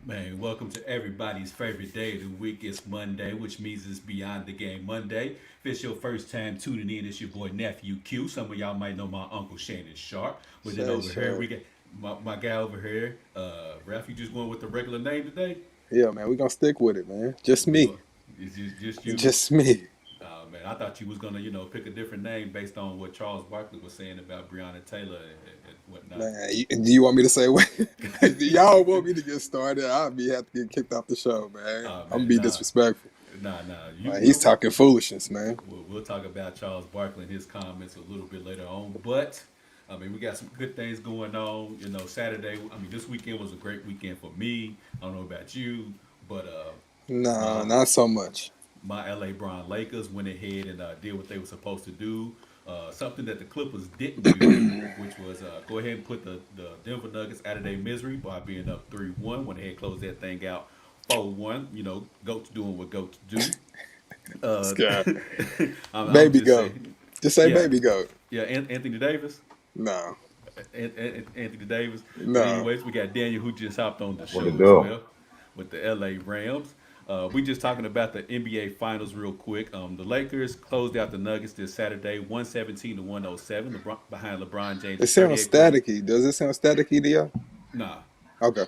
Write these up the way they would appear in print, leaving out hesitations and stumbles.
Man, welcome to everybody's favorite day of the week. It's Monday, which means it's Beyond the Game Monday. If it's your first time tuning in, it's your boy Nephew Q. Some of y'all might know my uncle Shannon Sharp. But then Shay over here, Shay. we got my guy over here. Ralph, you just going with the regular name today? Yeah, man, we gonna stick with it, man. Just We me. go. It's just you. Just me. Man, I thought you was gonna, pick a different name based on what Charles Barkley was saying about Breonna Taylor and whatnot. Man, do you want me to say what? Y'all want me to get started? I'll be have to get kicked off the show, man. I'm gonna Man, be nah, disrespectful. nah. Man, he's talking foolishness, man. We'll talk about Charles Barkley and his comments a little bit later on. But I mean, we got some good things going on. Saturday. I mean, this weekend was a great weekend for me. I don't know about you, but Nah, my not so much. my LA Brown Lakers went ahead and did what they were supposed to do. Something that the Clippers didn't do, which was go ahead and put the Denver Nuggets out of their misery by being up 3-1. Went ahead and closed that thing out 4-1. Goats doing what goats do. This Uh, guy, I'm baby just goat. saying, Just say yeah, baby goat. yeah. Anthony Davis, No, Anthony Davis. But no. anyways, we got Daniel who just hopped on the What to show as do? well with the LA Rams. We just talking about the NBA Finals real quick. The Lakers closed out the Nuggets this Saturday, 117 to 107, behind LeBron It James' sounds 38 point. staticky. Does it sound staticky to y'all? Nah, Okay.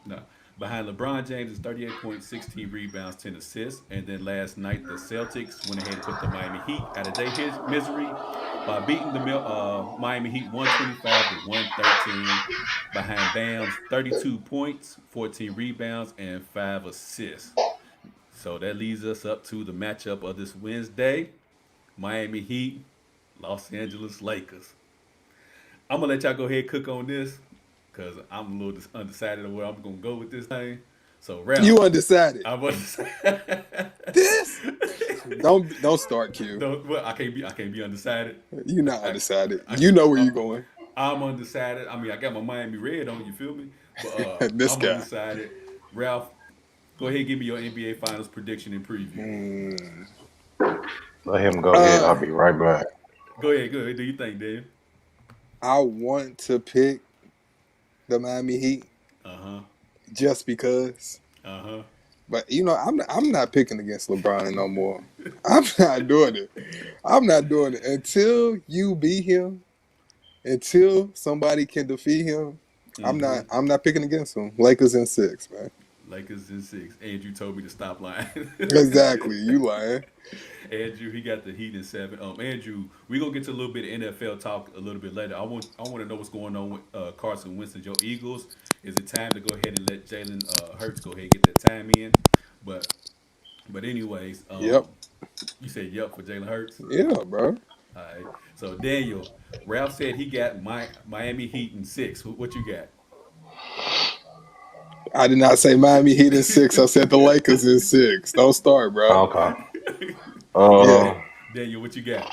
no. Behind LeBron James' 38 points, 16 rebounds, 10 assists. And then last night, the Celtics went ahead and put the Miami Heat out of their misery by beating the Miami Heat 125 to 113 behind Bam's 32 points, 14 rebounds, and 5 assists. So that leads us up to the matchup of this Wednesday, Miami Heat, Los Angeles Lakers. I'm going to let y'all go ahead and cook on this because I'm a little undecided on where I'm going to go with this thing. So, You Ralph, undecided. I was say, This? Don't start, Q. no, well, I can't be undecided. You not I, undecided. I, You know where you I'm, going. I'm undecided. I mean, I got my Miami red on. You feel me? But This I'm guy. undecided. Ralph, go ahead and give me your NBA Finals prediction and preview. Mm. Let him go ahead. Uh, I'll be right back. Go ahead, go ahead. Do you think, Dan? I want to pick the Miami Heat Uh huh. just because. Uh huh. But I'm not picking against LeBron no more. I'm not doing it. I'm not doing it until you beat him. Until somebody can defeat him. I'm Mm-hmm. not. I'm not picking against him. Lakers in 6, man. Lakers in 6. Andrew told me to stop lying. Exactly. You lying? Andrew, he got the Heat in 7. Andrew, we gonna get to a little bit of NFL talk a little bit later. I want to know what's going on with Carson Winston, your Eagles. Is it time to go ahead and let Jalen Hurts go ahead and get that time in? But anyways, Yep. you said yep for Jalen Hurts. Yeah, bro. All right. So Daniel, Ralph said he got Miami Heat in 6. What you got? I did not say Miami Heat in 6. I said the Lakers in 6. Don't start, bro. Okay. Yeah. Daniel, what you got?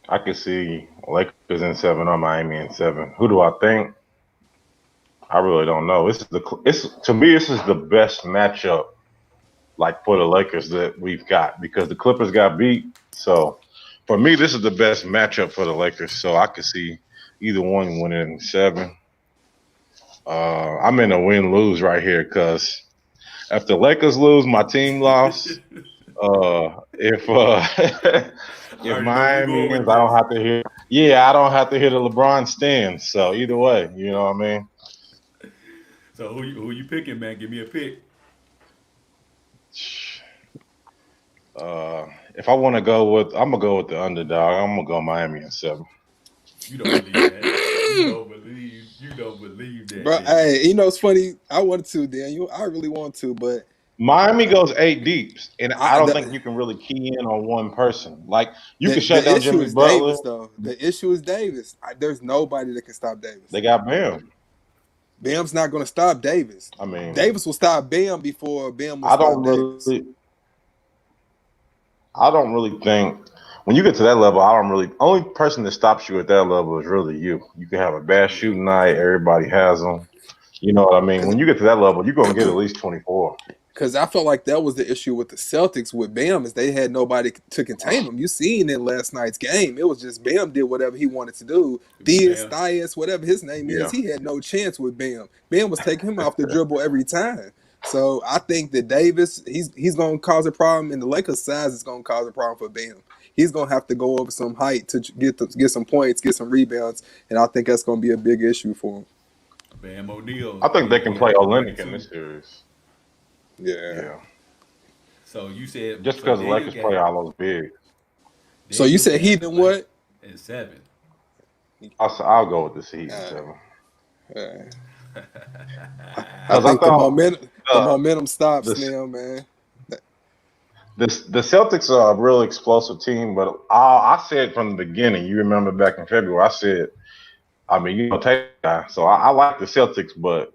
I can see Lakers in 7 or Miami in 7. Who do I think? I really don't know. It's to me. This is the best matchup, like for the Lakers that we've got because the Clippers got beat. So for me, this is the best matchup for the Lakers. So I could see either one winning in 7. I'm in a win lose right here because if the Lakers lose, my team lost. If I if already know where you're Miami going with wins, I don't this. have to hear. Yeah, I don't have to hear the LeBron stands. So either way, you know what I mean. So who you picking, man? Give me a pick. If I want to go with, I'm gonna go with the underdog. I'm gonna go Miami in 7. You don't believe that. You don't believe that, Bro, Daniel. hey, it's funny. I wanted to, Daniel. I really want to, but Miami goes 8 deep, and I I don't think the you can really key in on one person. Like you the, can shut the down issue Jimmy is Butler. Davis, though. The issue is Davis. There's nobody that can stop Davis. They got Bam. Bam's not going to stop Davis. I mean, Davis will stop Bam before Bam will I stop don't Davis. really, I don't really think when you get to that level, I don't really. Only person that stops you at that level is really you. You can have a bad Yeah, shooting that's night. true. Everybody has them. You know what I mean? Because When you get to that level, you're gonna get at least 24. Because I felt like that was the issue with the Celtics with Bam is they had nobody to contain him. You seen in last night's game, it was just Bam did whatever he wanted to do. Bam. Thias, whatever his name is, Yeah. he had no chance with Bam. Bam was taking him off the dribble every time. So I think that Davis, he's gonna cause a problem, and the Lakers' size is gonna cause a problem for Bam. He's gonna have to go over some height to get some points, get some rebounds, and I think that's gonna be a big issue for him. Bam O'Neal, I think they can he play had like Olenek in 32. this series. Yeah. Yeah. So you said Just so because the Daniel Lakers play got all those bigs. So you Daniel said got he the didn't Lakers what? in 7. I'll go with this Heat in Uh, 7. uh, I Because I think the thought momentum the uh, momentum stops this now, man. the Celtics are a real explosive team, but I said from the beginning, you remember back in February, I said, I mean, take that guy. So I like the Celtics, but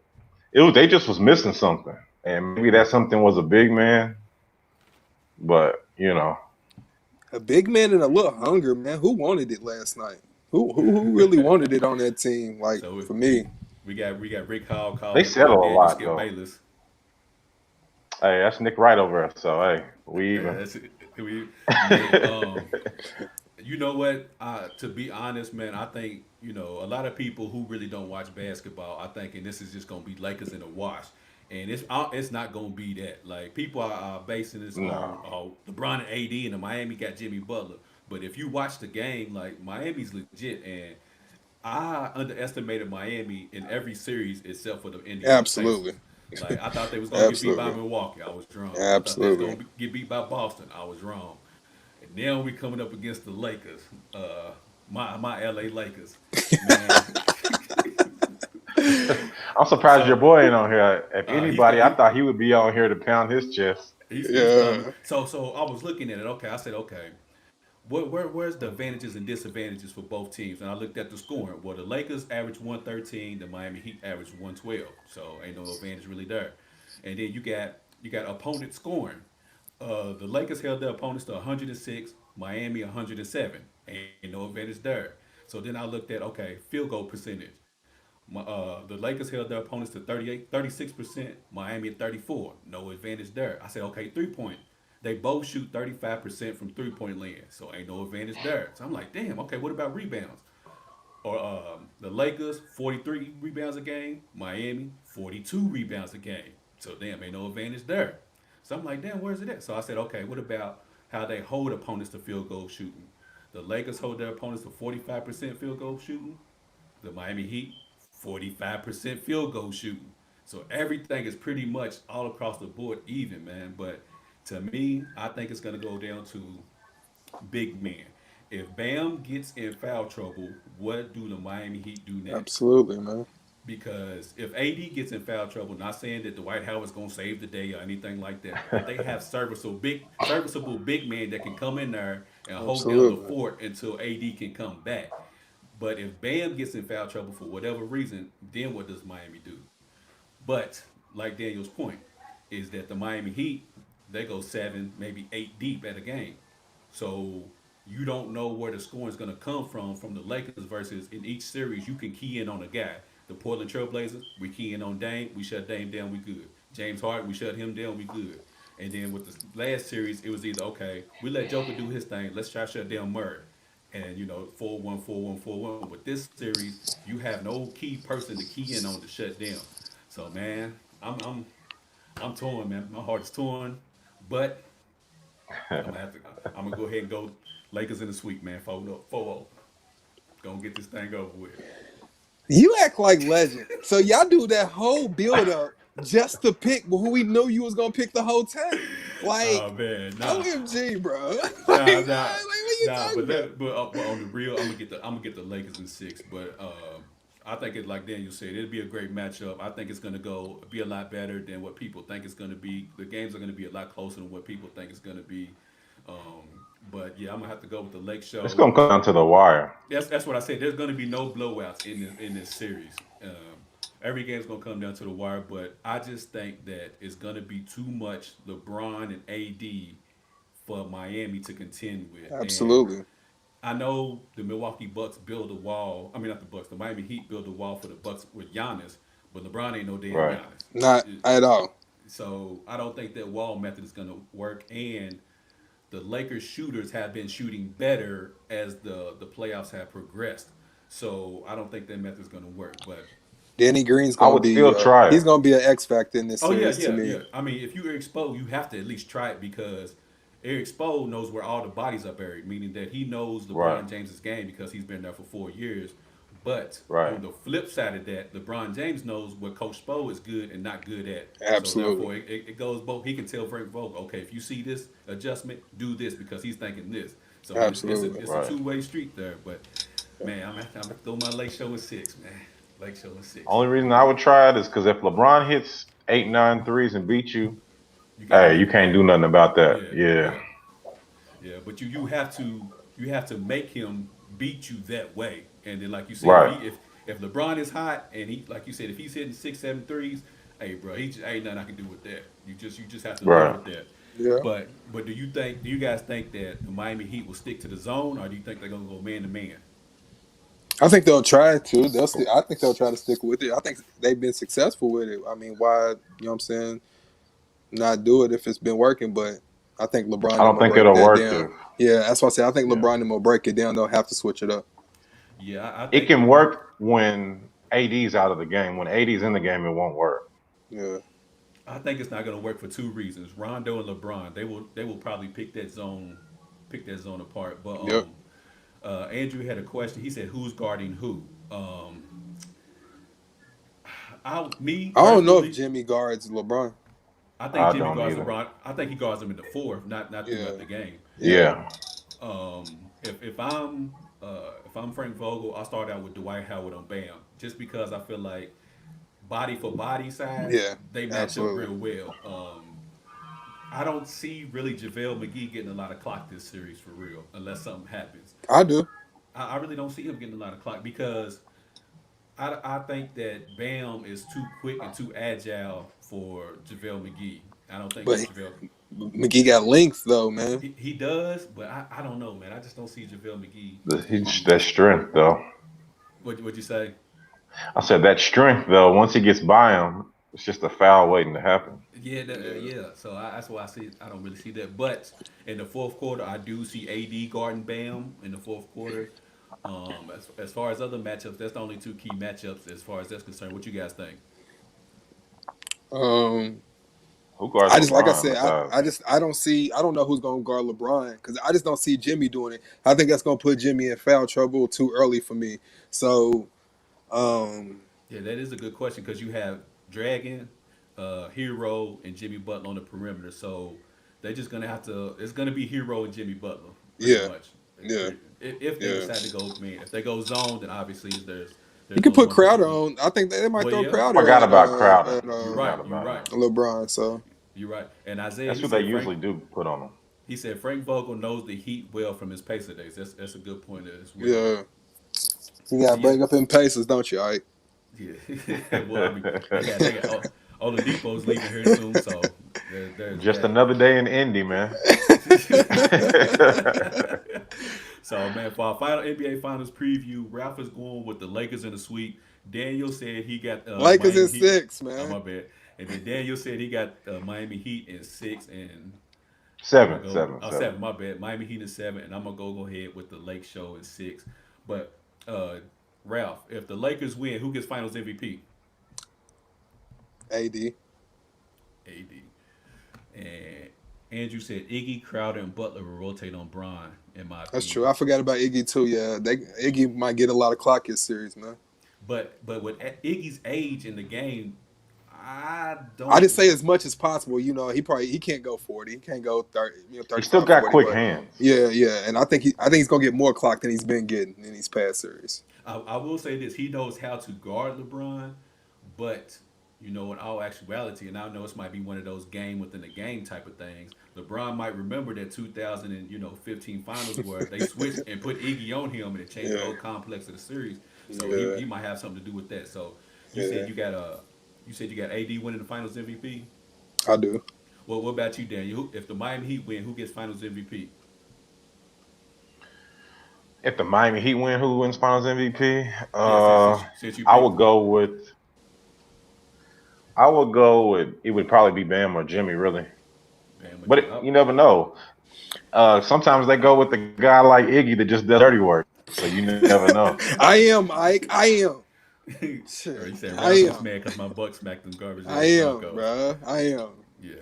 they just was missing something. And maybe that something was a big man, but A big man and a little hunger, man. Who wanted it last night? Who really wanted it on that team? Like So for we me, we got Rick Hall they calling settle a Daniel lot Skip though. Bayless. Hey, that's Nick Wright over there. So hey, we Yeah, even. that's it. We man. You know what? To be honest, man, I think a lot of people who really don't watch basketball. I think, and this is just gonna be Lakers in a wash, and it's not gonna be that. Like people are basing this on No. LeBron and AD, and the Miami got Jimmy Butler. But if you watch the game, like Miami's legit, and I underestimated Miami in every series except for the Indiana absolutely, Pacers. Like I thought they was gonna get beat by absolutely, Milwaukee. I was wrong. I thought they was absolutely. gonna get beat by Boston. I was wrong. And now we coming up against the Lakers. My LA Lakers, man. I'm surprised your So boy ain't on here. If he's anybody, got I thought he would be on here to pound his chest. he's coming. Yeah, So I was looking at it. Okay, I said okay. Where's the advantages and disadvantages for both teams? And I looked at the scoring. Well, the Lakers averaged 113, the Miami Heat averaged 112. So ain't no advantage really there. And then you got opponent scoring. The Lakers held their opponents to 106, Miami 107. Ain't no advantage there. So then I looked at okay, field goal percentage. The Lakers held their opponents to 36%, Miami at 34. No advantage there. I said, okay, 3 point. They both shoot 35% from 3 point land, so ain't no advantage there. So I'm like, damn, okay, what about rebounds? Or the Lakers, 43 rebounds a game, Miami, 42 rebounds a game. So damn, ain't no advantage there. So I'm like, damn, where's it at? So I said, okay, what about how they hold opponents to field goal shooting? The Lakers hold their opponents to 45% field goal shooting. The Miami Heat, 45% field goal shooting. So everything is pretty much all across the board even, man. But to me, I think it's going to go down to big men. If Bam gets in foul trouble, what do the Miami Heat do next? absolutely, man. Because if AD gets in foul trouble, not saying that Dwight Howard's going to save the day or anything like that, but they have serviceable big men that can come in there and hold down the Absolutely, fort until AD can come back. But if Bam gets in foul trouble for whatever reason, then what does Miami do? But like Daniel's point, is that the Miami Heat, they go 7, maybe 8 deep at a game. So you don't know where the scoring is going to come from the Lakers versus in each series you can key in on a guy. The Portland Trailblazers, we key in on Dame, we shut Dame down, we good. James Harden, we shut him down, we good. And then with the last series, it was either okay, we let Joker do his thing, let's try to shut down Murray. And 4-1, 4-1, 4-1. With this series, you have no key person to key in on to shut down. So man, I'm torn, man. My heart's torn, but I'm gonna go ahead and go Lakers in the sweep, man. 4-0. Gonna get this thing over with. you act like legend. So y'all do that whole build up just to pick who we knew you was gonna pick the whole time. Oh Like man, nah, OMG, bro. Like, nah, nah, what you nah. talking about? But on the real, I'm gonna get the Lakers in 6. But I think it like Daniel said, it'll be a great matchup. I think it's gonna go be a lot better than what people think it's gonna be. The games are gonna be a lot closer than what people think it's gonna be. But yeah, I'm gonna have to go with the Lake It's Show. gonna come down to the wire. That's what I said. There's going to be no blowouts in this series. Every game's going to come down to the wire, but I just think that it's going to be too much LeBron and AD for Miami to contend with. And Absolutely. I know the Milwaukee Bucks build a wall. I mean, not the Bucks. The Miami Heat build a wall for the Bucks with Giannis, but LeBron ain't no damn Right. Giannis. Not at all. So I don't think that wall method is going to work. And the Lakers shooters have been shooting better as the playoffs have progressed. So I don't think that method is going to work. But Danny Green's I gonna would be still try he's it. gonna be an X factor in this oh yeah, series to yeah, me. yeah. I mean, if you're exposed, you have to at least try it because Eric Spo knows where all the bodies are buried, meaning that he knows Right, LeBron James's game because he's been there for 4 years. But right, on the flip side of that, LeBron James knows what Coach Spo is good and not good at. So Absolutely, therefore, it goes both. He can tell Frank Vogel, okay, if you see this adjustment, do this because he's thinking this. So absolutely. it's a right. two-way street there. But man, I'm gonna throw my Lake Show in six, man. Lake Show in six. Only reason I would try it is because if LeBron hits 8, 9 threes and beat you, You got to hey, you make it can't pay. do nothing about that. Yeah, Yeah, yeah. Yeah, but you have to make him beat you that way. And then like you said, right, if LeBron is hot and he like you said, if he's hitting six, seven threes, hey bro, he just ain't nothing I can do with that. You just have to live right. with that. Yeah, But do you guys think that the Miami Heat will stick to the zone or do you think they're gonna go man to man? I think they'll try to. I think they'll try to stick with it. I think they've been successful with it. I mean, why? You know what I'm saying? Not do it if it's been working, but I think LeBron I them don't will think break it'll that work down. if, Yeah, that's why I say I think yeah. LeBron them will break it down. They'll have to switch it up. Yeah, I It think can work when AD's out of the game. When AD's in the game, it won't work. Yeah. I think it's not gonna work for two reasons. Rondo and LeBron, they will probably pick that zone apart. But Yep. Andrew had a question. He said, "Who's guarding who?" Me I don't know if personally, Jimmy guards LeBron. I think I Jimmy don't guards either. LeBron. I think he guards him in the fourth, not throughout Yeah. the game. Yeah. Yeah, If I'm Frank Vogel, I'll start out with Dwight Howard on Bam, just because I feel like body for body size Yeah. they match up Absolutely. real well. I don't see really JaVale McGee getting a lot of clock this series for real, unless something happens. I do. I really don't see him getting a lot of clock because I think that Bam is too quick and too agile for JaVale McGee. I don't think But that JaVale McGee got length though, man. he does, but I don't know, man. I just don't see JaVale McGee he's beating. that strength though. What you say? I said that strength though. Once he gets by him, it's just a foul waiting to happen. Yeah, Yeah. yeah. So that's why I see. I don't really see that. But in the fourth quarter, I do see AD guarding Bam in the fourth quarter. As far as other matchups, that's the only two key matchups as far as that's concerned. What you guys think? Um, Who guards I just like I LeBron said, besides? I don't know who's gonna guard LeBron because I just don't see Jimmy doing it. I think that's gonna put Jimmy in foul trouble too early for me. So, um, Yeah, that is a good question because you have Dragon, Hero, and Jimmy Butler on the perimeter. So they're just gonna have to. It's gonna be Hero and Jimmy Butler pretty yeah, much. yeah, If they yeah. decide to go, man, if they go zone, then obviously You there's can no put one to Crowder beat. on. I think they might Well, throw yeah, I Crowder forgot at about Crowder. you're Forgot right. You're about right. him. LeBron. So You're right. And Isaiah, That's what they usually do put on him. He said Frank Vogel knows the Heat well from his Pacer days. That's a good point as well. yeah, you So gotta yeah, break up in paces, don't you? All right. yeah. Well, I mean, they got Oladipo's leaving here soon, so there's Just that. another day in Indy, man. So man, for our final NBA Finals preview, Ralph is going with the Lakers in the sweep. Daniel said he got Lakers in Miami Heat. six, Oh man. my bad. And then Daniel said he got Miami Heat in six, and I'm gonna Seven, go seven, seven. seven. My bad. Miami Heat in seven, and I'm gonna go ahead with the Lake Show in six. But Ralph, if the Lakers win, who gets Finals MVP? AD. AD. And Andrew said Iggy, Crowder, and Butler will rotate on Bron, in my That's true. opinion. I forgot about Iggy too. Yeah, Iggy might get a lot of clock this series, man. But with Iggy's age in the game, I I just don't. say as much as possible. You know, he can't go 40. He can't go 30, He still 35, got 40. quick But hands. yeah, yeah. And I think he's gonna get more clock than he's been getting in these past series. I will say this: he knows how to guard LeBron, but in all actuality, and I know this might be one of those game within the game type of things. LeBron might remember that 2015 finals where they switched and put Iggy on him, and it changed the Yeah, whole complex of the series. So yeah, he might have something to do with that. So you yeah. said you said you got AD winning the Finals MVP. I do. Well, what about you, Daniel? If the Miami Heat win, who gets Finals MVP? If the Miami Heat win, who wins Finals MVP? Yeah, since you I picked would them. go with I would go with it would probably be Bam or Jimmy, really. Bam or But Jimmy? you never know. Sometimes they go with the guy like Iggy that just does dirty work, so you never know. I am, Ike. I am. Or you Shit, said I Ralph just am. mad because my Bucks smacked them garbage I ass am, Broncos. bruh. I am. Yeah.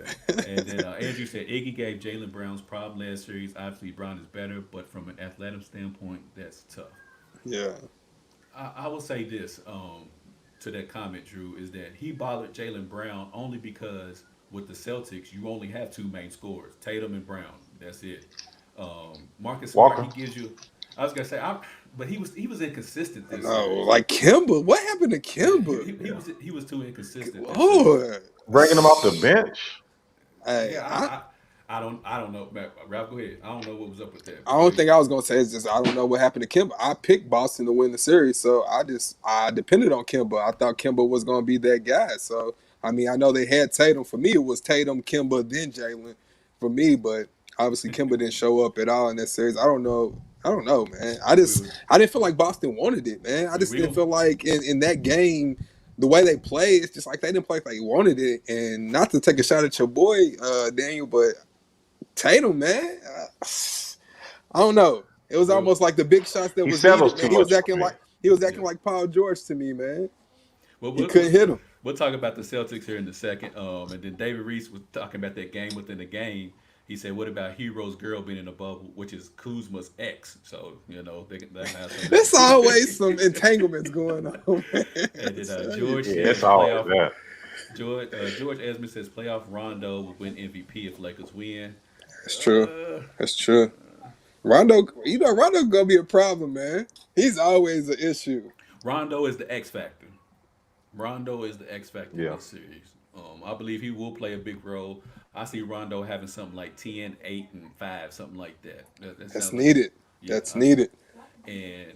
And then Andrew said Iggy gave Jalen Brown's problem last series. Obviously, Brown is better, but from an athletic standpoint, that's tough. Yeah. I will say this to that comment, Drew, is that he bothered Jalen Brown only because with the Celtics, you only have two main scorers, Tatum and Brown. That's it. Marcus Smart, Walker. he gives you. I was gonna say, but he was inconsistent this No, series. like Kimba. What happened to Yeah, Kimba? he was too inconsistent this series. Lord. Bringing him off the bench. Hey, Yeah, I don't know, Matt, Ralph. Go ahead. I don't know what was up with that. I don't think I was gonna say it's just I don't know what happened to Kimba. I picked Boston to win the series, so I depended on Kimba. I thought Kimba was gonna be that guy. So I mean, I know they had Tatum. For me, it was Tatum, Kimba, then Jalen. For me, but obviously Kimba didn't show up at all in that series. I don't know. I don't know, man. we were I didn't feel like Boston wanted it, man. I we just didn't will. feel like in that game, the way they played, it's just like they didn't play like they wanted it. And not to take a shot at your boy Daniel, but Tatum, man. I don't know. It was We'll almost like the big shots that He was settles needed, too man. much for me. He was yeah. acting like Paul George to me, man. Well, He couldn't hit him. we'll talk about the Celtics here in a second. And then David Reese was talking about that game within the game. He said, "What about Hero's girl being in the bubble, which is Kuzma's ex?" So they have There's something. always some entanglements going on, man. And then I tell you. George Yeah, says it's always playoff. that. George Esmond says playoff Rondo will win MVP if Lakers win. That's true. Uh, That's true. Rondo, Rondo gonna be a problem, man. He's always an issue. Rondo is the X factor. Rondo is the X Yeah. factor in this series. I believe he will play a big role. I see Rondo having something like 10, 8, and 5, something like that. That That's sounds like, needed. yeah. That's needed. And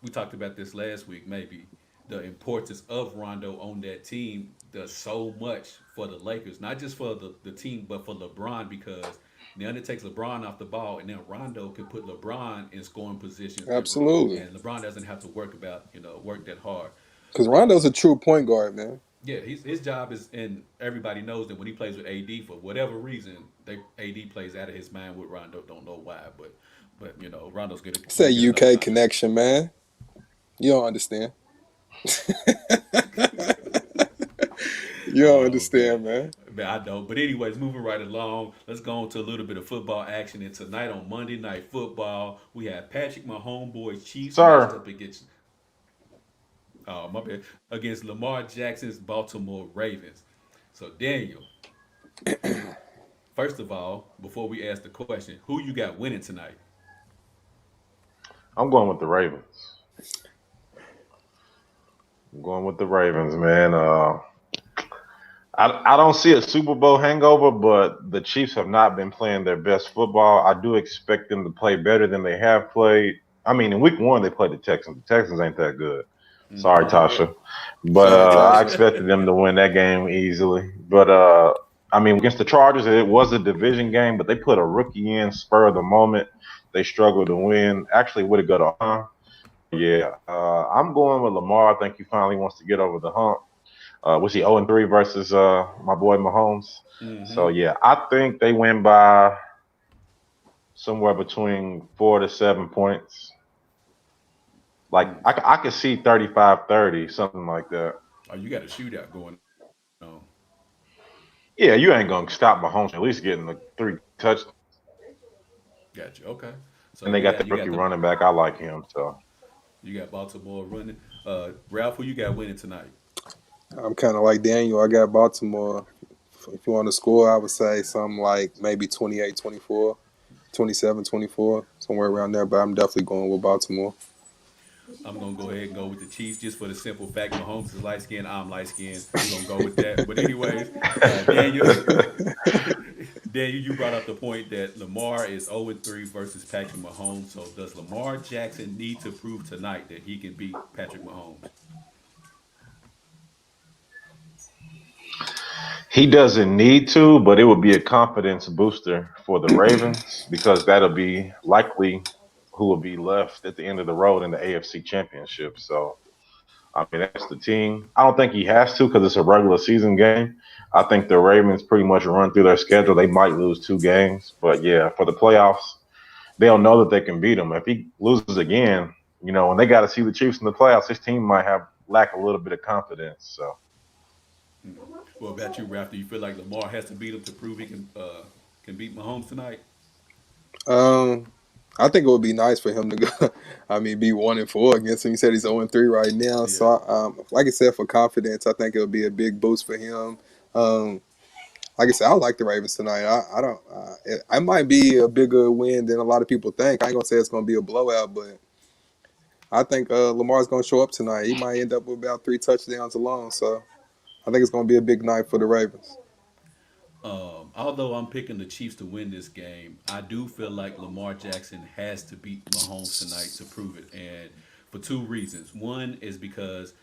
we talked about this last week, maybe. The importance of Rondo on that team does so much for the Lakers, not just for the team, but for LeBron, because now it takes LeBron off the ball, and then Rondo can put LeBron in scoring positions, Absolutely. and LeBron doesn't have to work that hard. Because Rondo's a true point guard, man. Yeah, his job is, and everybody knows that when he plays with AD, for whatever reason, AD plays out of his mind with Rondo. Don't know why, but Rondo's It's gonna that get enough UK time. connection, man. You don't understand. You don't Oh man. understand, man. Man, I don't. But anyways, moving right along, let's go on to a little bit of football action. And tonight on Monday Night Football, we have Patrick Mahomes boys Chiefs matched Sir, up against my bad, against Lamar Jackson's Baltimore Ravens. So Daniel, first of all, before we ask the question, who you got winning tonight? I'm going with the Ravens. I'm going with the Ravens, man. I don't see a Super Bowl hangover, but the Chiefs have not been playing their best football. I do expect them to play better than they have played. I mean, in week one, they played the Texans. The Texans ain't that good. Sorry, Mm-hmm. Tasha. But Sorry, I Tasha. expected them to win that game easily. But, I mean, against the Chargers, it was a division game, but they put a rookie in, spur of the moment. They struggled to win. Actually, would have got a so, yeah, I'm going with Lamar. I think he finally wants to get over the hump. Was he 0-3 versus my boy Mahomes? So Mm-hmm. yeah, I think they win by somewhere between 4 to 7 points. Like Mm. I could see 35-30, something like that. Oh, you got a shootout going on. Yeah, you ain't gonna stop Mahomes at least getting the 3 touchdowns. Gotcha. Okay. So And they got the you rookie got the running back. I like him. So you got Baltimore running. Ralph, who you got winning tonight? I'm kind of like Daniel. I got Baltimore. If you want to score, I would say something like maybe 28-24, 27-24, somewhere around there. But I'm definitely going with Baltimore. I'm gonna go ahead and go with the Chiefs just for the simple fact Mahomes is light skinned, I'm light skinned. We're gonna go with that. But anyways, Daniel, Daniel, you brought up the point that Lamar is 0-3 versus Patrick Mahomes. So does Lamar Jackson need to prove tonight that he can beat Patrick Mahomes? he doesn't need to, but it would be a confidence booster for the Ravens because that'll be likely who will be left at the end of the road in the AFC Championship. So I mean, that's the team. I don't think he has to because it's a regular season game. I think the Ravens pretty much run through their schedule. They might lose 2 games, but yeah, for the playoffs, they'll know that they can beat him. If he loses again, when they got to see the Chiefs in the playoffs, his team might have lack a little bit of confidence. So Hmm. What about you, Ralph? Do you feel like Lamar has to beat him to prove he can beat Mahomes tonight? Um, I think it would be nice for him to go. I mean, be 1-4 against him. He said he's 0-3 right now. Yeah. So, like I said, for confidence, I think it would be a big boost for him. Um, like I said, I like the Ravens tonight. I don't. It might be a bigger win than a lot of people think. I ain't gonna say it's gonna be a blowout, but I think Lamar's gonna show up tonight. He might end up with about 3 touchdowns alone. So I think it's gonna be a big night for the Ravens. Although I'm picking the Chiefs to win this game, I do feel like Lamar Jackson has to beat Mahomes tonight to prove it, and for two reasons. One is because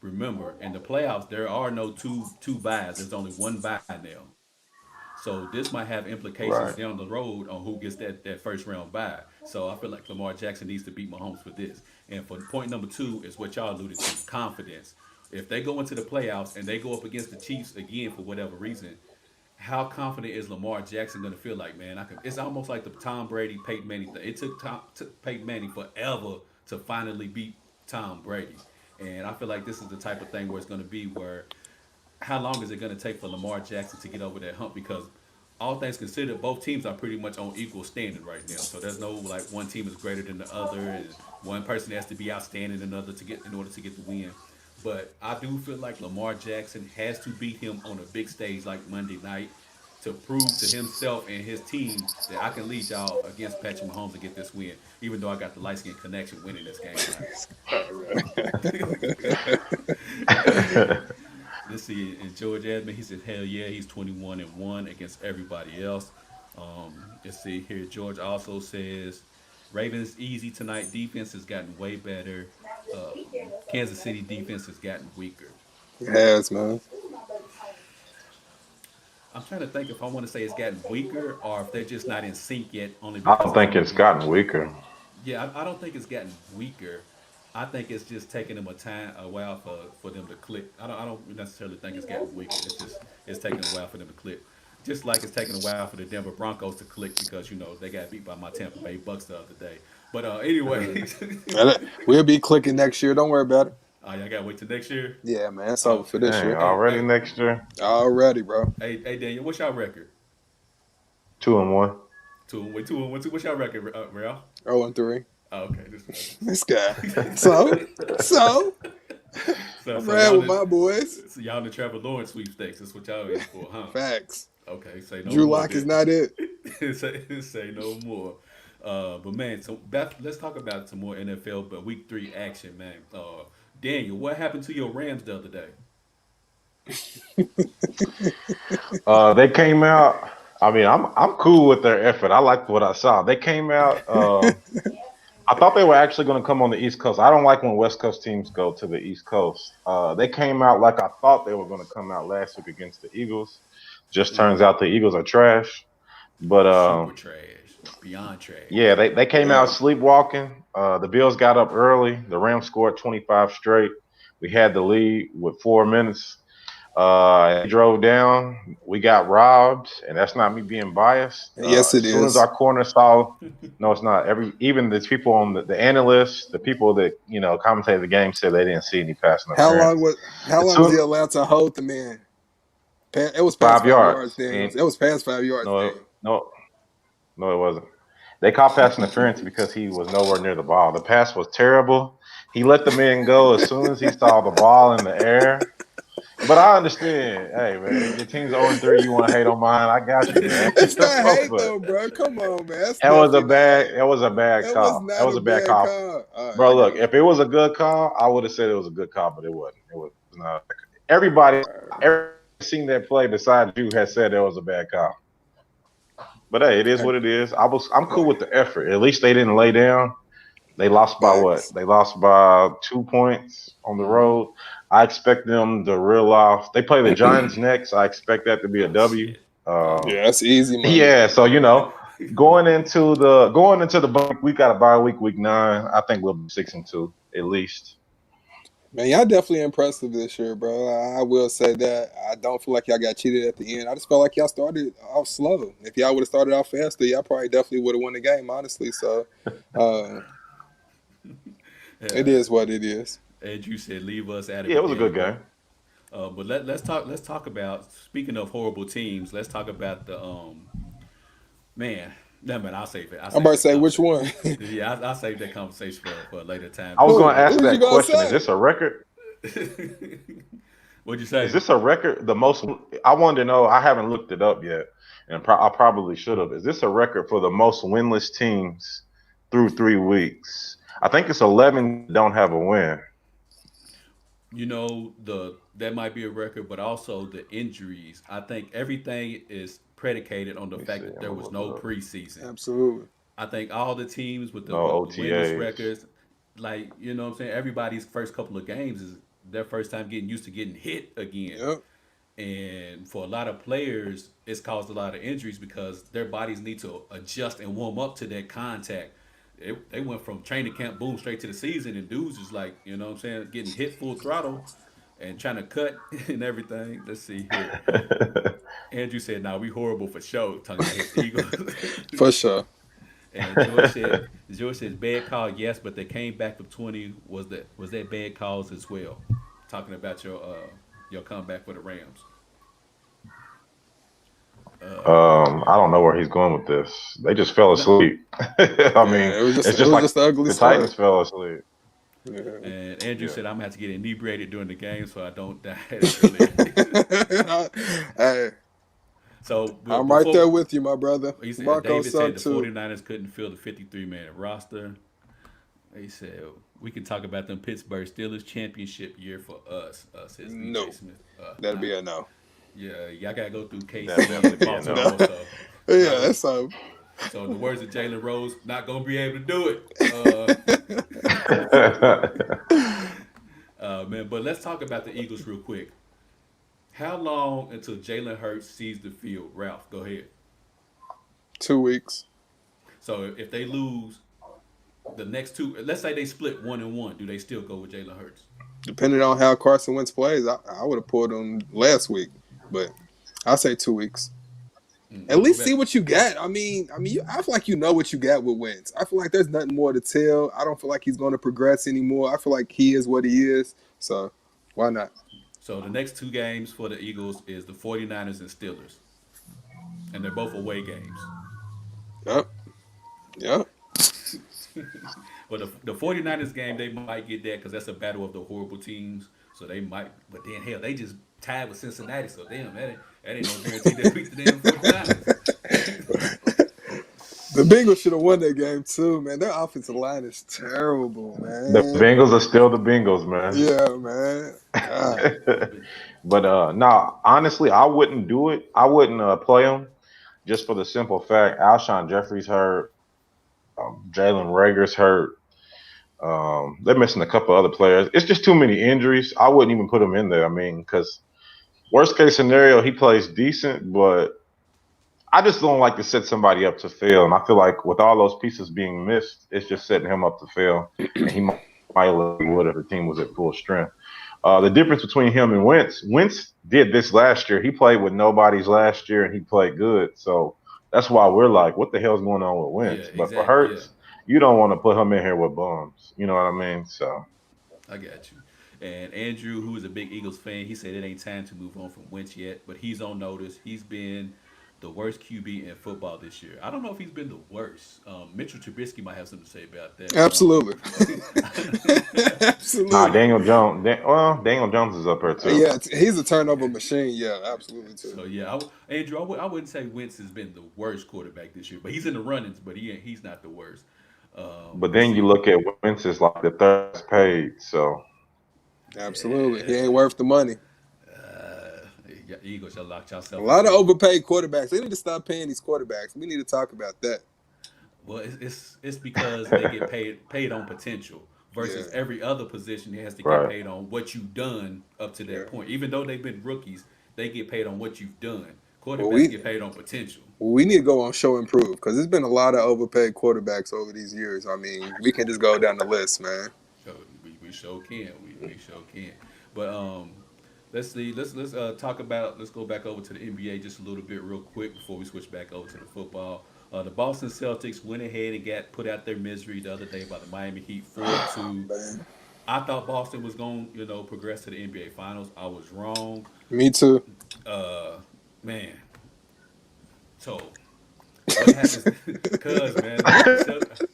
remember in the playoffs there are no two buys. There's only one buy now. So this might have implications down right, the road on who gets that first round bye. So I feel like Lamar Jackson needs to beat Mahomes for this. And for point number two is what y'all alluded to, confidence. If they go into the playoffs and they go up against the Chiefs again for whatever reason, how confident is Lamar Jackson going to feel like, man? It's almost like the Tom Brady, Peyton Manning thing. It took Peyton Manning forever to finally beat Tom Brady. And I feel like this is the type of thing where it's going to be where how long is it going to take for Lamar Jackson to get over that hump? Because all things considered, both teams are pretty much on equal standing right now. So there's no like one team is greater than the other, and one person has to be outstanding than another to get in order to get the win. But I do feel like Lamar Jackson has to beat him on a big stage like Monday night to prove to himself and his team that I can lead y'all against Patrick Mahomes and get this win, even though I got the light skin connection winning this game tonight. Let's see. And George Edmond, he said, "Hell yeah, he's 21-1 against everybody else." Let's see here. George also says, "Ravens easy tonight. Defense has gotten way better. Kansas City defense has gotten weaker." It has, man. I'm trying to think if I want to say it's gotten weaker or if they're just not in sync yet, only I because don't of think some of it's the. gotten weaker. Yeah, I don't think it's gotten weaker. I think it's just taking them a while for them to click. I don't necessarily think it's gotten weaker. It's taking a while for them to click. Just like it's taking a while for the Denver Broncos to click because they got beat by my Tampa Bay Bucks the other day. But Mm. anyway, We'll be clicking next year. Don't worry about it. y'all gotta wait till next year. Yeah, man. It's over for Okay. this Dang, year. already next year, Already, bro. Hey, Daniel, what's your record? 2-1. Two and one, two. What's your record, Ralph? 0-3. Oh, okay. This guy. So So, I'm so riding y'all with my boys. so y'all in the Trevor Lawrence sweepstakes. That's what y'all in for, huh? Facts. Okay, say no Drew more. Lock is not it. Say no more. But man, so Beth, let's talk about some more NFL, but Week 3 action, man. Daniel, what happened to your Rams the other day? They came out. I mean, I'm cool with their effort. I liked what I saw. They came out. I thought they were actually going to come on the East Coast. I don't like when West Coast teams go to the East Coast. They came out like I thought they were going to come out last week against the Eagles. Just turns out the Eagles are trash. But Super trash, beyond trash. yeah, they came out Yeah. sleepwalking. The Bills got up early. The Rams scored 25 straight. We had the lead with 4 minutes. They drove down. We got robbed, and that's not me being biased. Yes, it As soon as is. our corner saw, no, it's not. Even the people on the analysts, the people that commentated the game said they didn't see any pass How long interference. was how As long was soon the Atlanta hold the man? It was past 5 yards, 5 yards, Daniels. and It was past 5 yards, no, Daniel. no, no, it wasn't. They called pass interference because he was nowhere near the ball. The pass was terrible. He let the man go as soon as he saw the ball in the air. But I understand. Hey, man, your team's 0-3. You want to hate on mine? I got you, man. It's not hate But though, bro. Come on, man. That's that was a nothing, bad. dog. That was a bad That was call. That not was a a bad bad call, call. All right, I bro. got Look, you. if it was a good call, I would have said it was a good call, but it wasn't. It was not. Everybody seen that play besides you has said it was a bad call. But hey, it is what it is. I'm cool with the effort. At least they didn't lay down. They lost by what? Facts. They lost by 2 points on the Mm-hmm. road. I expect them to reel off. They play the Giants next. I expect that to be a Oh W. shit. Uh, Yeah, that's easy money. yeah, so going into the bye week, we got a bye week, week 9. I think we'll be 6-2 at least. Man, y'all definitely impressive this year, bro. I will say that. I don't feel like y'all got cheated at the end. I just felt like y'all started off slow. If y'all would have started off faster, y'all probably definitely would have won the game, honestly. So, uh, it Uh, is what it is. as you said, leave us out of Yeah, it it was a then. good game. But let's talk. Let's talk about speaking of horrible teams. Let's talk about the man. No man, I'll save it. I'll I'm save about to that say which conversation. one. Yeah, I'll save that conversation for a later time. I was going to Who? ask Who's you that gonna question. Is say? this a record? What'd you Is say? this a record? The most I wanted to know. I haven't looked it up yet, and I probably should have. Is this a record for the most winless teams through 3 weeks? I think it's 11 don't have a win. You know the that might be a record, but also the injuries. I think everything is predicated on the Let me fact see. that I'm there gonna was look no it up. preseason. Absolutely. I think all the teams with the No winless OTAs. records, like you know what I'm saying, everybody's first couple of games is their first time getting used to getting hit again. Yep. And for a lot of players, it's caused a lot of injuries because their bodies need to adjust and warm up to that contact. They went from training camp, boom, straight to the season, and dudes just like, you know what I'm saying, getting hit full throttle and trying to cut and everything. Let's see here. Andrew said, "Nah, we horrible for sure." Talking about his Eagles. For sure. And George says bad call, yes, but they came back for 20. Was that bad calls as well? Talking about your comeback for the Rams. I don't know where he's going with this. They just fell No, asleep. I mean, Yeah, it's it just was like just an ugly the Titans start. fell asleep. Yeah. and Andrew Yeah. said I'm gonna have to get inebriated during the game so I don't die early. Hey, So I'm right there before with you, my brother. he said, Marco David said sucked the too. 49ers couldn't fill the 53-man roster. He said we can talk about them Pittsburgh Steelers championship year for us, says BJ No, Smith. that'd Nah, be a no. yeah, y'all gotta go through That'd KC definitely and be a No. Baltimore. no. So not Yeah, gonna. that's so. So in the words of Jalen Rose, not gonna be able to do it. Man, but let's talk about the Eagles real quick. How long until Jalen Hurts sees the field? Ralph, go ahead. 2 weeks. So if they lose the next two, let's say they split 1-1, do they still go with Jalen Hurts? Depending on how Carson Wentz plays, I would have pulled him last week, but I'll say 2 weeks. At What you least see bet? what you got. I feel like you know what you got with Wentz. I feel like there's nothing more to tell. I don't feel like he's going to progress anymore. I feel like he is what he is. So why not? So the next two games for the Eagles is the 49ers and Steelers. And they're both away games. Yep. Yep. But the 49ers game, they might get that because that's a battle of the horrible teams. So they might, but then hell, they just tied with Cincinnati. So damn, that ain't no guarantee they beat the damn 49ers. The Bengals should have won that game too, man. Their offensive line is terrible, The man. Bengals are still the Bengals, man. Yeah, man. God. But no, honestly, I wouldn't do it. I wouldn't play him just for the simple fact Alshon Jeffrey's hurt, Jalen Rager's hurt. They're missing a couple other players. It's just too many injuries. I wouldn't even put him in there. I mean, because worst case scenario, he plays decent, but I just don't like to set somebody up to fail. And I feel like with all those pieces being missed, it's just setting him up to fail. And he might look would if the team was at full strength. The difference between him and Wentz did this last year. He played with nobody's last year and he played good. So that's why we're like, what the hell's going on with Yeah, Wentz? But for exactly. Yeah, Hurts, you don't want to put him in here with bums. You know what I mean? So I got you. And Andrew, who is a big Eagles fan, he said it ain't time to move on from Wentz yet, but he's on notice. He's been the worst QB in football this year. I don't know if he's been the worst. Mitchell Trubisky might have something to say about that, but Absolutely. nah, Absolutely. Daniel Jones. Daniel Jones is up here too. Yeah, he's a turnover machine. Yeah, absolutely too. so yeah, Andrew, I wouldn't say Wentz has been the worst quarterback this year, but he's in the runnings, but he's not the worst. But Let's then you see. look at Wentz is like the third best paid. So Absolutely. He ain't worth the money. Eagles, y'all locked A yourself lot of into it. overpaid quarterbacks. They need to stop paying these quarterbacks. We need to talk about that. Well, it's because they get paid on potential versus Yeah. every other position has to get right. paid on what you've done up to that Yeah. point. Even though they've been rookies, they get paid on what you've done. Well, Quarterbacks we get paid on potential. we need to go on show and prove because there's been a lot of overpaid quarterbacks over these years. I mean, we can just go down the list, man. So we sure can. We sure can. But let's see. Let's talk about. Let's go back over to the NBA just a little bit real quick before we switch back over to the football. The Boston Celtics went ahead and got put out their misery the other day by the Miami Heat 4-2. Man, I thought Boston was going to progress to the NBA Finals. I was wrong. me too. Uh, man. So what happens? Cause man, the Boston Celtics.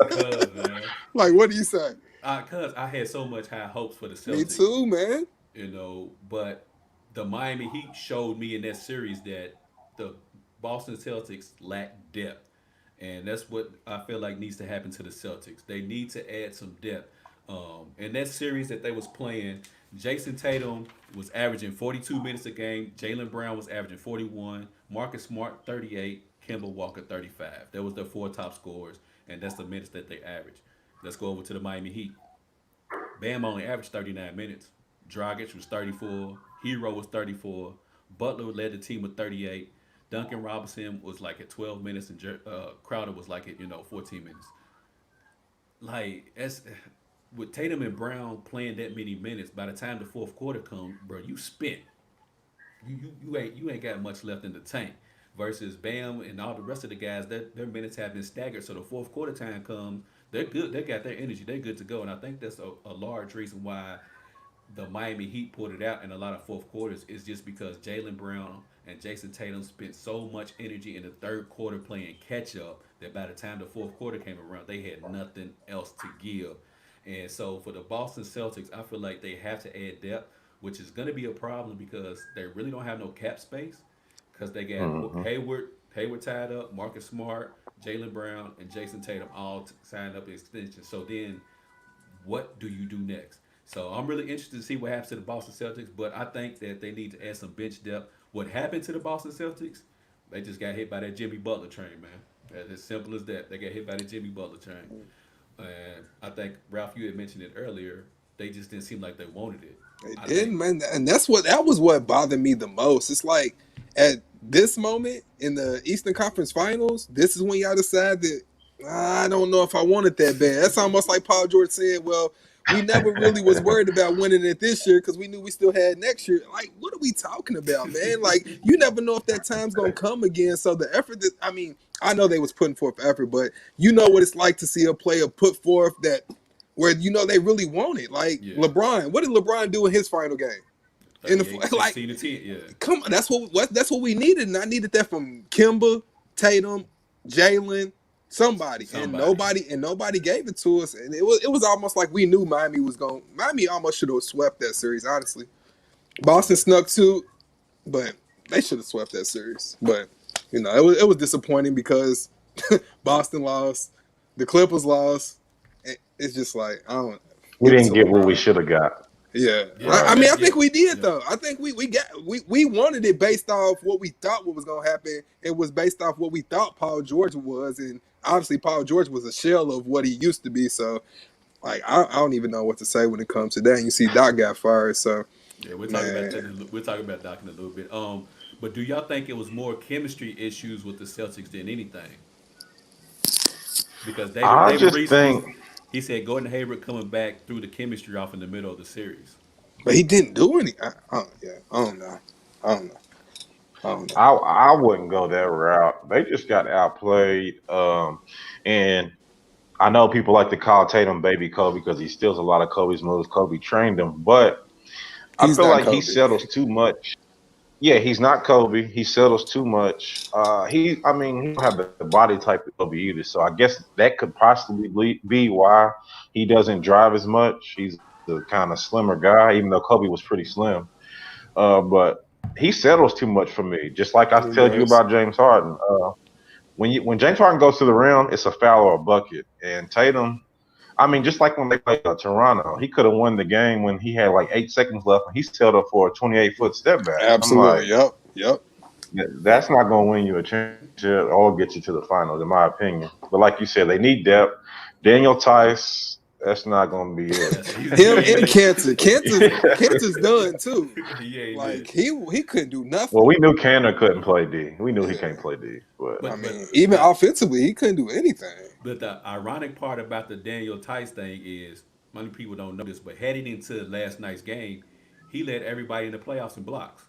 Cause man, Like, what do you say? cause I had so much high hopes for the Me Celtics, too, man. but the Miami Heat showed me in that series that the Boston Celtics lack depth. And that's what I feel like needs to happen to the Celtics. They need to add some depth. In that series that they was playing, Jason Tatum was averaging 42 minutes a game. Jalen Brown was averaging 41. Marcus Smart 38. Kemba Walker 35. That was their four top scorers, and that's the minutes that they averaged. Let's go over to the Miami Heat. Bam only averaged 39 minutes. Dragic was 34. Hero was 34. Butler led the team with 38. Duncan Robinson was like at 12 minutes, and Crowder was like at 14 minutes. Like as with Tatum and Brown playing that many minutes, by the time the fourth quarter comes, bro, you spent. You ain't got much left in the tank. Versus Bam and all the rest of the guys, their minutes have been staggered. So the fourth quarter time comes, they're good. They got their energy. They're good to go. And I think that's a large reason why the Miami Heat pulled it out in a lot of fourth quarters is just because Jalen Brown and Jason Tatum spent so much energy in the third quarter playing catch up that by the time the fourth quarter came around, they had nothing else to give. And so for the Boston Celtics, I feel like they have to add depth, which is going to be a problem because they really don't have no cap space because they got Mhm. Hayward tied up, Marcus Smart, Jalen Brown, and Jason Tatum all signed up extensions. So then what do you do next? So I'm really interested to see what happens to the Boston Celtics, but I think that they need to add some bench depth. What happened to the Boston Celtics? They just got hit by that Jimmy Butler train, man. That's as simple as that. They got hit by the Jimmy Butler train. And I think Ralph, you had mentioned it earlier. They just didn't seem like they wanted it. They I think, didn't, man, and that was what bothered me the most. It's like at this moment in the Eastern Conference Finals, this is when y'all decide that I don't know if I want it that bad. That's almost like Paul George said, "Well, we never really was worried about winning it this year because we knew we still had next year." Like, what are we talking about, man? Like, you never know if that time's gonna come again. So the effort that I know they was putting forth effort, but you know what it's like to see a player put forth that where they really want it. Like yeah, LeBron, what did LeBron do in his final game? In the 38, like, 16 to 10, yeah. come on, that's what we needed, and I needed that from Kimba, Tatum, Jalen, somebody, Somebody. and nobody gave it to us, and it was almost like we knew Miami was going. Miami almost should have swept that series, honestly. Boston snuck too, but they should have swept that series. But it was disappointing because Boston lost, the Clippers lost. It's just like I don't We give it to didn't get what we LeBron. should have got. Yeah, Yeah, I mean, I yeah, think we did yeah, though. I think we wanted it based off what we thought what was gonna happen. It was based off what we thought Paul George was, and obviously Paul George was a shell of what he used to be. So, like, I don't even know what to say when it comes to that. And you see, Doc got fired. So, yeah. We're talking about man, that. We're talking about Doc in a little bit. But do y'all think it was more chemistry issues with the Celtics than anything? Because I David just Reese was think he said Gordon Hayward coming back threw the chemistry off in the middle of the series. but he didn't do any. Yeah, I don't know. I don't know. I don't know. I wouldn't go that route. They just got outplayed. And I know people like to call Tatum baby Kobe because he steals a lot of Kobe's moves. Kobe trained him, but I He's feel not like he Kobe. settles too much. Yeah, he's not Kobe. He settles too much. I mean, he don't have the body type of Kobe either. So I guess that could possibly be why he doesn't drive as much. He's a kind of slimmer guy, even though Kobe was pretty slim. But he settles too much for me. Just like I He told you does. about James Harden. When James Harden goes to the rim, it's a foul or a bucket. And Tatum, I mean, just like when they played Toronto, he could have won the game when he had like 8 seconds left, and he settled for a 28-foot step back. I'm Absolutely. like, Yep. Yep. that's not going to win you a championship or get you to the finals, in my opinion. But like you said, they need depth. Daniel Tice, that's not going to be it. That's he Him ain't and it. Cantor's done too. He ain't Like it. he couldn't do Well, nothing. we knew Canner couldn't play D. We knew he Yeah. can't play D. But I But mean, even but offensively, he couldn't do anything. But the ironic part about the Daniel Tice thing is, many people don't know this, but heading into last night's game, he led everybody in the playoffs in blocks.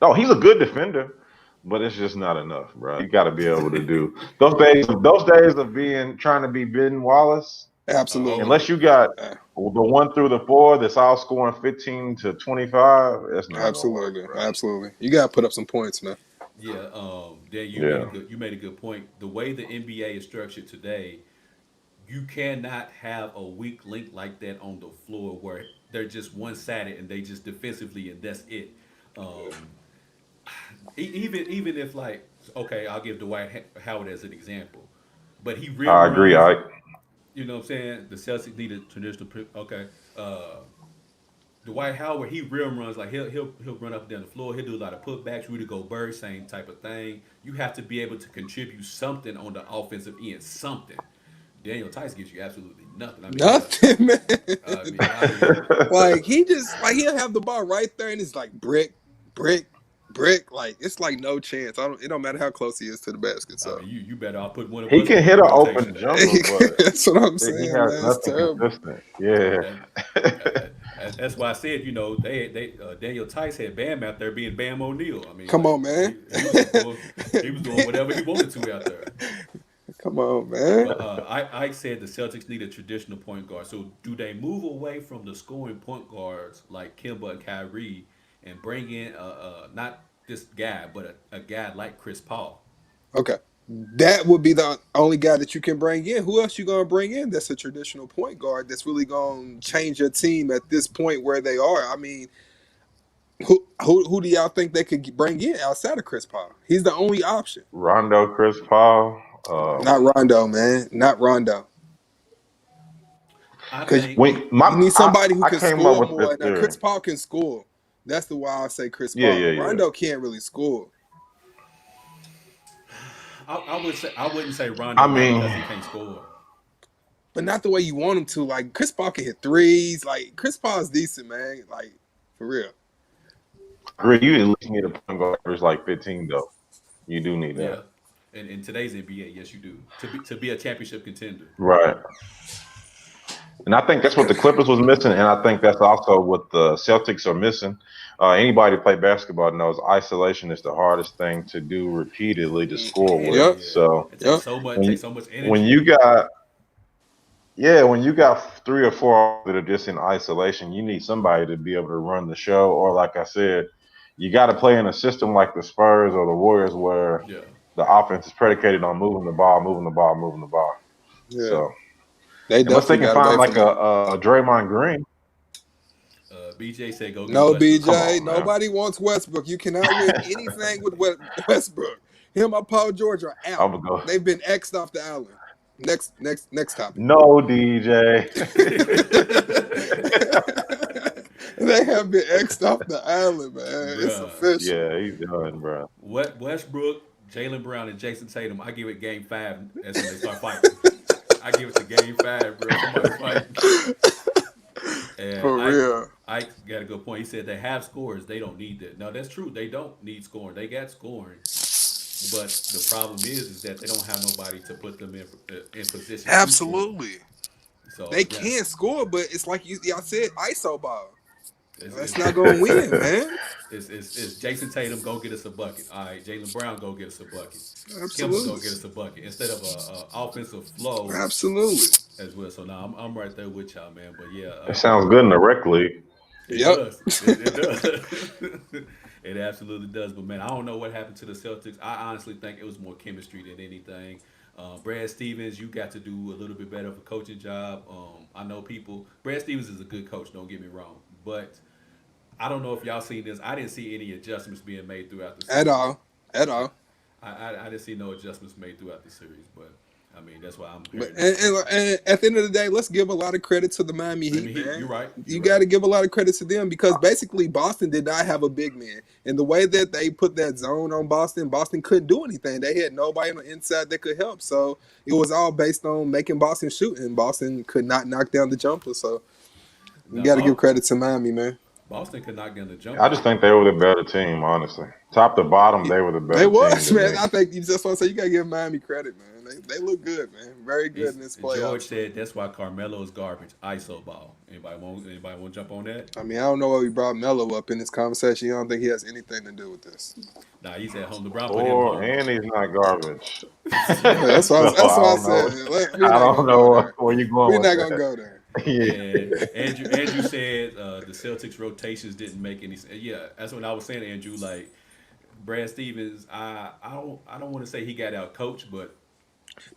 Oh, he's a good defender, but it's just not enough, bro. You got to be able to do those days. Those days of being trying to be Ben Wallace, Absolutely. Oh unless you got Uh, the 1 through the 4 that's all scoring 15 to 25, that's not gonna work, Absolutely. bro. Absolutely. You got to put up some points, man. yeah, Dan, Yeah, you made a good point. The way the NBA is structured today, you cannot have a weak link like that on the floor where they're just one sided and they just defensively and that's it. Um, even if like okay, I'll give Howard as an example, but he rim I agree. runs. I You know what I'm saying? The Celtics need a traditional. Okay, Dwight Howard, he rim runs like he'll run up and down the floor. He'll do a lot of putbacks. Rudy Gobert, same type of thing. You have to be able to contribute something on the offensive end, something. Daniel Tice gives you absolutely nothing. I mean, yeah. Nothing, man. I mean, Like he just like he'll have the ball right there and it's like brick, brick, brick. Like it's like no chance. I don't. It don't matter how close he is to the basket. I So mean, you better. I'll put one of he can Westbrook hit in an open rotation. jumper, but that's what I'm he saying, has man. It's nothing terrible. consistent. Yeah. And that's why I said, they Daniel Tice had Bam out there being Bam O'Neal. I mean, Come like on, man. he was doing whatever he wanted to out there. Come on, man. But I said the Celtics need a traditional point guard. So do they move away from the scoring point guards like Kimba and Kyrie and bring in not this guy, but a guy like Chris Paul? Okay. That would be the only guy that you can bring in. Who else you gonna bring in that's a traditional point guard that's really gonna change your team at this point where they are? I mean, who do y'all think they could bring in outside of Chris Paul? He's the only option. Rondo, Chris Paul. Not Rondo, man. Not Rondo. I Because think When you need somebody who I can came up score with more. this Now, Chris theory. Paul can score. That's the why I say Chris Yeah, Paul. yeah, yeah. Rondo can't really score, I wouldn't say I Rondo not because mean, he can't score. but not the way you want him to. Like Chris Paul can hit threes. Like Chris Paul's decent, man. Like for real. agree. You at least need a point guard who's like 15 though. You do need that. Yeah. In today's NBA, yes, you do. To be a championship contender. Right. And I think that's what the Clippers was missing, and I think that's also what the Celtics are missing. Anybody who play basketball knows isolation is the hardest thing to do repeatedly to score Hell with. Yep. yeah. So It Yep. when takes so much when energy. you got when you got 3 or 4 that are just in isolation, you need somebody to be able to run the show. Or like I said, you got to play in a system like the Spurs or the Warriors where Yeah. the offense is predicated on moving the ball, moving the ball, moving the ball. Yeah. So They unless they definitely can got find away like from that. a Draymond Green, BJ said go get No, Westbrook. come BJ. on, man. Nobody wants Westbrook. You cannot win anything with Westbrook. Him or Paul George are out. I'm gonna go. They've been X'd off the island. Next topic. No, DJ. They have been X'd off the island, man. It's Bruh. official. Yeah, he's done, bro. Westbrook, Jalen Brown, and Jason Tatum. I give it game 5 as when they start fighting. I give it to game 5, bro. Somebody's fighting. And For real. Ike got a good point. He said they have scores. They don't need that. No, that's true. They don't need scoring. They got scoring. But the problem is that they don't have nobody to put them in position to score. Absolutely. So They yeah, can score, but it's like y'all said, ISO ball. it's, That's it's, not gonna win, man. it's Jason Tatum go get us a bucket. All right, Jalen Brown go get us a bucket. Kimba go Absolutely. get us a bucket instead of a offensive flow Absolutely. as well. So now I'm right there with y'all, man. But yeah, It sounds good in the rec league. it Yep. does. It does. It absolutely does. But man, I don't know what happened to the Celtics. I honestly think it was more chemistry than anything. Brad Stevens, you got to do a little bit better of a coaching job. I know people. Brad Stevens is a good coach. Don't get me wrong, but I don't know if y'all seen this. I didn't see any adjustments being made throughout the At series. all. At all. I didn't see no adjustments made throughout the series. But I mean, that's why I'm But hearing that from. and at the end of the day, let's give a lot of credit to the Miami I mean, Heat, man. you're right. You You're got right. to give a lot of credit to them because basically Boston did not have a big man, and the way that they put that zone on Boston, Boston couldn't do anything. They had nobody on the inside that could help, so it was all based on making Boston shoot, and Boston could not knock down the jumper. So you Now, got to give credit to Miami, man. Boston could knock down the I jumper. just think they were the better team, honestly. Top to bottom, they were the They better team was, to man. me. I think you just want to say you got to give Miami credit, man. They look good, man. Very good in this George playoffs run. said that's why Carmelo is garbage. ISO ball. Anybody want to jump on that? I mean, I don't know why we brought Melo up in this conversation. I don't think he has anything to do with this. Nah, he said home. LeBron put him Or home. and he's not garbage. That's So that's I why I don't said know. we're I not don't gonna go know there. where you're going We're with not gonna that. go there. Yeah. And Andrew said the Celtics rotations didn't make any sense. Yeah, that's what I was saying, Andrew. Like Brad Stevens, I don't want to say he got out coached, but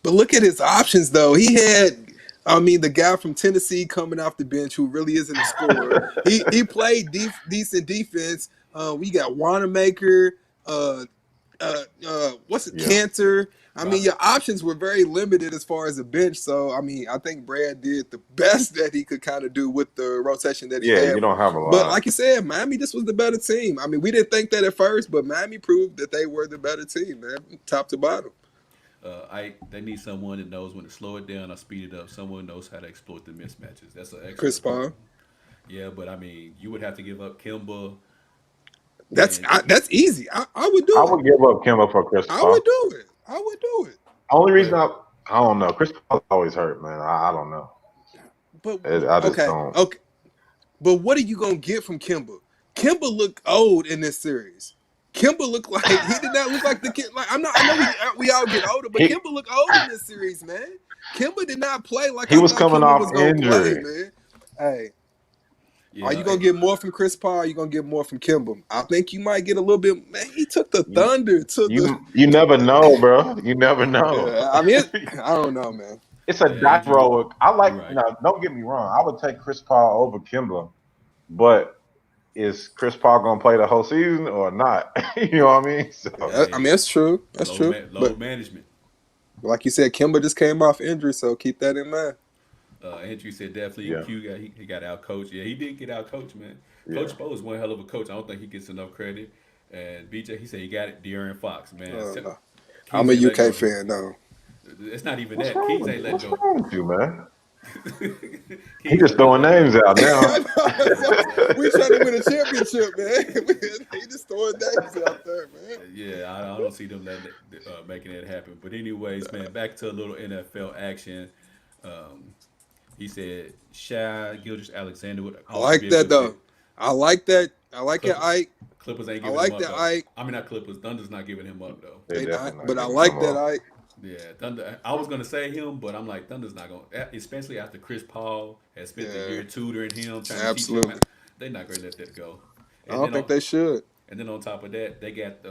But look at his options, though. He had, I mean, the guy from Tennessee coming off the bench who really isn't a scorer. He played decent defense. We got Wanamaker. Uh, what's it? Yeah. Cantor. I mean, Rob, your options were very limited as far as the bench. So, I mean, I think Brad did the best that he could kind of do with the rotation that he Yeah, you had. don't have a But lot. like you said, Miami just was the better team. I mean, we didn't think that at first, but Miami proved that they were the better team, man, top to bottom. they need someone that knows when to slow it down or speed it up. Someone knows how to exploit the mismatches. That's an Chris excellent point. Paul. Yeah, but I mean, you would have to give up Kimba That's and that's easy. I would I do it. would give up Kimba for Chris I would Paul. do it. I would do it. Only reason but I don't know. Chris Paul's always hurt, man. I don't know. But I just okay, don't. okay. But what are you gonna get from Kimba? Kimba looked old in this series. Kimba looked like he did not look like the kid. Like I'm not. I know we all get older, but He Kimba looked old in this series, man. Kimba did not play like he I was thought coming Kimba off was gonna play, injury. man. Hey, are yeah, you gonna get more from Chris Paul? Or are you gonna get more from Kimba? I think you might get a little bit. Man, he took the You Thunder to the. you never know, bro. You never know. Yeah, I mean, I don't know, man. It's a die Andrew, roll. I like you're right. now. Don't get me wrong. I would take Chris Paul over Kimba, but is Chris Paul gonna play the whole season or not? You know what I mean? So I Hey, mean, that's true. That's true. But load management. like you said, Kimba just came off injury, so keep that in mind. Andrew said definitely yeah, Q got he got out coached. Yeah, he did get out coached, man. Coach yeah. Spo is one hell of a coach. I don't think he gets enough credit. And BJ, he said he got it. De'Aaron Fox, man. No. I'm Kings a ain't letting UK go. fan, no. It's not even What's that. Kings wrong? ain't letting What's go. wrong with you, man? He Kings just ain't letting throwing that names go. out now. We trying to win a championship, man. He just throwing names out there, man. Yeah, I don't see them making it happen. But anyways, man, back to a little NFL action. Um, he said Shai Gilders Alexander would I also like be a that good though. fit. I like that. I like it, Clipper, Ike. Clippers ain't I giving him like up that, though. Ike. I mean not Clippers. Thunder's not giving him up though. They're They not, definitely not but I giving him like that, up. Ike. Yeah, Thunder. I was gonna say him, but I'm like Thunder's not gonna, especially after Chris Paul has spent the Yeah, year tutoring him, trying to teach him. absolutely. They're not gonna let that go. I And don't then think on they should. on top of that, they got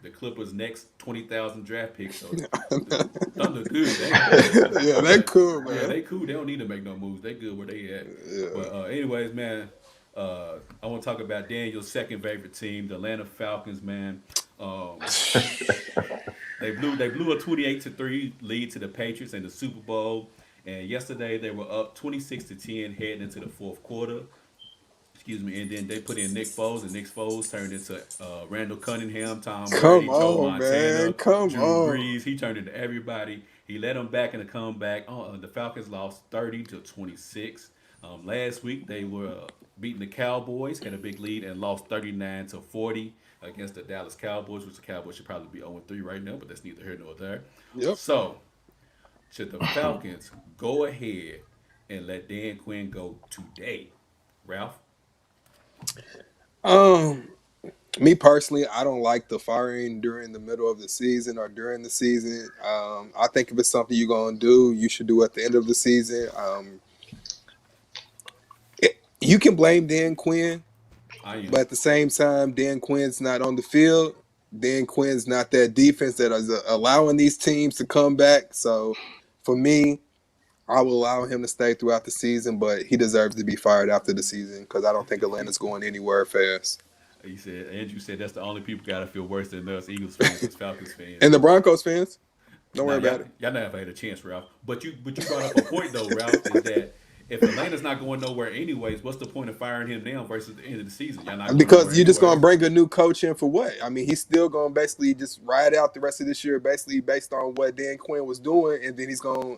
the Clippers' next 20,000 draft pick. So the Thunder good. Yeah, they cool, Yeah, man. they cool. They don't need to make no moves. They good where they at. Yeah. But anyways, man, I want to talk about Daniel's second favorite team, the Atlanta Falcons. Man, um, they blew a 28-3 lead to the Patriots in the Super Bowl. And yesterday they were up 26-10 heading into the fourth quarter. Excuse me, and then they put in Nick Foles, and Nick Foles turned into Randall Cunningham, Tom Come Brady, Joe on, man. Montana, Come Drew on. Brees. He turned into everybody. He led them back in a comeback. The Falcons lost 30-26. Last week they were beating the Cowboys, had a big lead, and lost 39-40 against the Dallas Cowboys, which the Cowboys should probably be 0-3 right now, but that's neither here nor there. Yep. So, should the Falcons go ahead and let Dan Quinn go today, Ralph? Um, Me personally, I don't like the firing during the middle of the season or during the season. I think if it's something you're gonna do, you should do at the end of the season. You can blame Dan Quinn, I am. but at the same time, Dan Quinn's not on the field. Dan Quinn's not that defense that is allowing these teams to come back. So, for me, I will allow him to stay throughout the season, but he deserves to be fired after the season because I don't think Atlanta's going anywhere fast. Andrew said that's the only people got to feel worse than us Eagles fans as Falcons fans. And the Broncos fans, don't Now worry y'all about it. y'all never had a chance, Ralph. But you brought up a point though, Ralph, is that if Atlanta's not going nowhere anyways, what's the point of firing him now versus the end of the season? Y'all not going nowhere Because you're just gonna anyways. bring a new coach in for what? I mean, he's still gonna basically just ride out the rest of this year, basically based on what Dan Quinn was doing, and then he's gonna,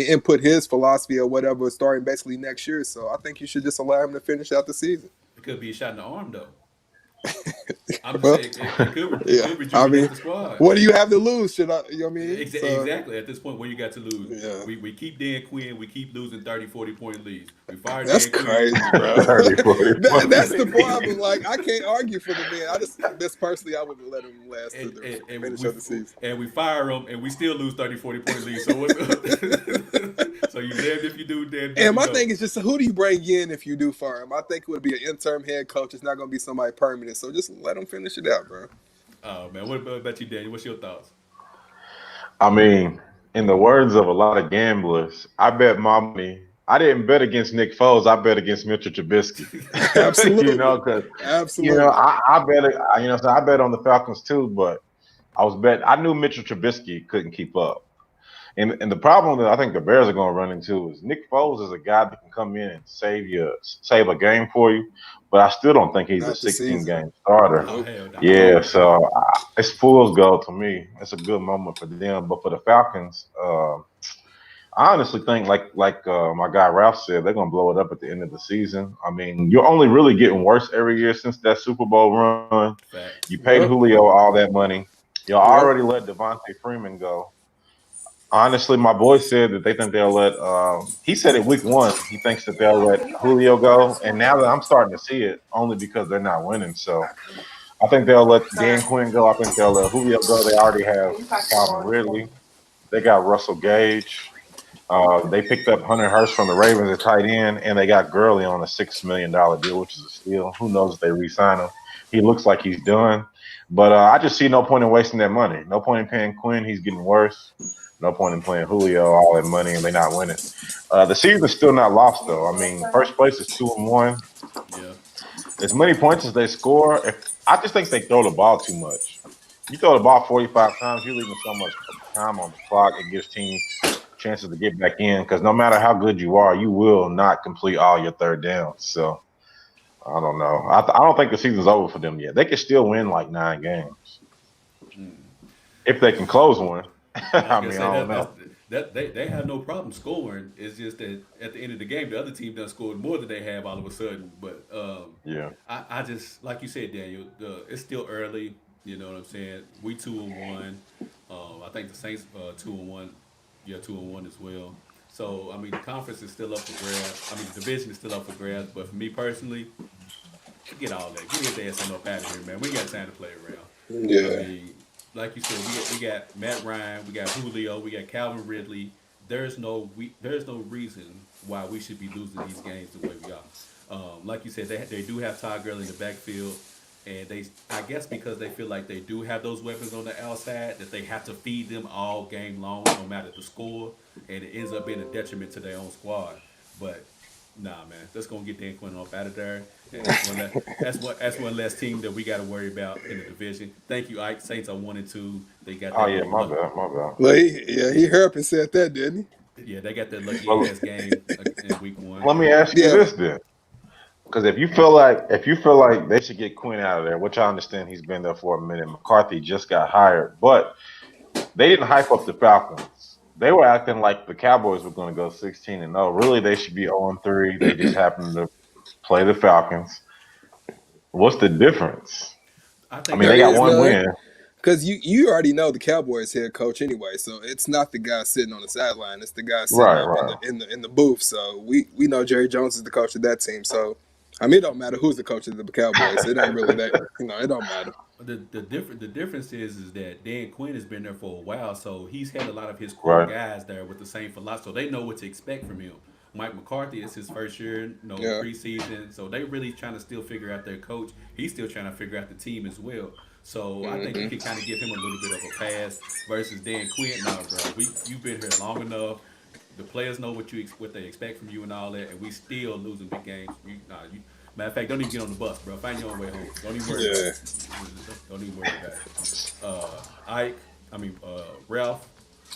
input his philosophy or whatever, starting basically next year. So I think you should just allow him to finish out the season. It could be a shot in the arm though. I'm just Well, saying it could yeah. I rejuvenate mean, the squad. what do you have to lose? Should I? You know what I mean? So Exactly. At this point, what you got to lose? yeah, We keep Dan Quinn. We keep losing 30, 40-point leads. We fire that's Dan Quinn. crazy, We bro. rebuild. 30, 40 That's the points. problem. Like, I can't argue for the man. I just personally, I would let him last to and, the and, and finish we of the season. and we fire him, and we still lose 30, 40-point leads. So what's so you damned if you do, damned if And you my don't. thing is just who do you bring in if you do fire him? I think it would be an interim head coach. It's not going to be somebody permanent. So just let him finish it out, bro. Oh man, what about you, Daniel? What's your thoughts? I mean, in the words of a lot of gamblers, I bet my money. I didn't bet against Nick Foles. I bet against Mitchell Trubisky. Absolutely, Because absolutely. I bet. So I bet on the Falcons too. But I knew Mitchell Trubisky couldn't keep up. And the problem that I think the Bears are going to run into is Nick Foles is a guy that can come in and save a game for you, but I still don't think he's a Not the 16 season. game starter. Oh Nope. hell no. Yeah, so it's fool's gold to me. It's a good moment for them, but for the Falcons, I honestly think like my guy Ralph said, they're going to blow it up at the end of the season. I mean, you're only really getting worse every year since that Super Bowl run. You Facts. paid Yep. Julio all that money. You Yep. already let Devontae Freeman go. Honestly, my boy said that they think they'll let. He said it week 1. He thinks that they'll let Julio go, and now that I'm starting to see it, only because they're not winning. So I think they'll let Dan Quinn go. I think they'll let Julio go. They already have Calvin Ridley. They got Russell Gage. They picked up Hunter Hurst from the Ravens at tight end, and they got Gurley on a $6 million deal, which is a steal. Who knows if they re-sign him? He looks like he's done, but I just see no point in wasting that money. No point in paying Quinn. He's getting worse. No point in playing Julio all that money and they not winning. The season's still not lost though. I mean, first place is 2-1. Yeah. As many points as they score, I just think they throw the ball too much. You throw the ball 45 times, you're leaving so much time on the clock. It gives teams chances to get back in because no matter how good you are, you will not complete all your third downs. So I don't know. I don't think the season's over for them yet. They could still win like 9 games if they can close one. I was I gonna mean, say I don't that know. they have no problem scoring. It's just that at the end of the game, the other team done scored more than they have all of a sudden. But Yeah. I just like you said, Daniel. It's still early. You know what I'm saying? We 2-1. I think the Saints 2-1. Yeah, 2-1 as well. So I mean, the conference is still up for grabs. I mean, the division is still up for grabs. But for me personally, forget all that. Get his ass on up out of here, man. We ain't got time to play around. I Yeah. mean, like you said, we got Matt Ryan, we got Julio, we got Calvin Ridley. There's no reason why we should be losing these games the way we are. Like you said, they do have Todd Gurley in the backfield, and I guess because they feel like they do have those weapons on the outside, that they have to feed them all game long, no matter the score, and it ends up being a detriment to their own squad. But nah, man, that's gonna get Dan Quinn off out of there, and that's one less team that we got to worry about in the division. Thank you, Ike. Saints are 1-2. They got Oh that yeah, little my luck. bad, my bad. Well, he heard up and said that, didn't Yeah, they got that lucky Well, ass game in week 1. let me ask he? you Yeah. this then, because if you feel like they should get Quinn out of there, which I understand he's been there for a minute. McCarthy just got hired, but they didn't hype up the Falcons. They were acting like the Cowboys were going to go 16-0. Really, they should be 0-3. They just happened to play the Falcons. What's the difference? I I think mean, the There they got is one difference. none. win. Because you already know the Cowboys head coach anyway, so it's not the guy sitting on the sideline. It's the guy sitting Right, up in right. the booth. So we know Jerry Jones is the coach of that team. So I mean, it don't matter who's the coach of the Cowboys. It ain't really that. It don't matter. The difference is that Dan Quinn has been there for a while, so he's had a lot of his core Right. guys there with the same philosophy, so they know what to expect from him. Mike McCarthy is his first year, Yeah. preseason, so they really trying to still figure out their coach. He's still trying to figure out the team as well. So I think you can kind of give him a little bit of a pass versus Dan Quinn. Nah, bro, you've been here long enough. The players know what they expect from you and all that, and we still losing big games. Matter of fact, don't even get on the bus, bro. Find your own way home. Don't even worry about Yeah. it. Don't even worry about it. Ike, Ralph.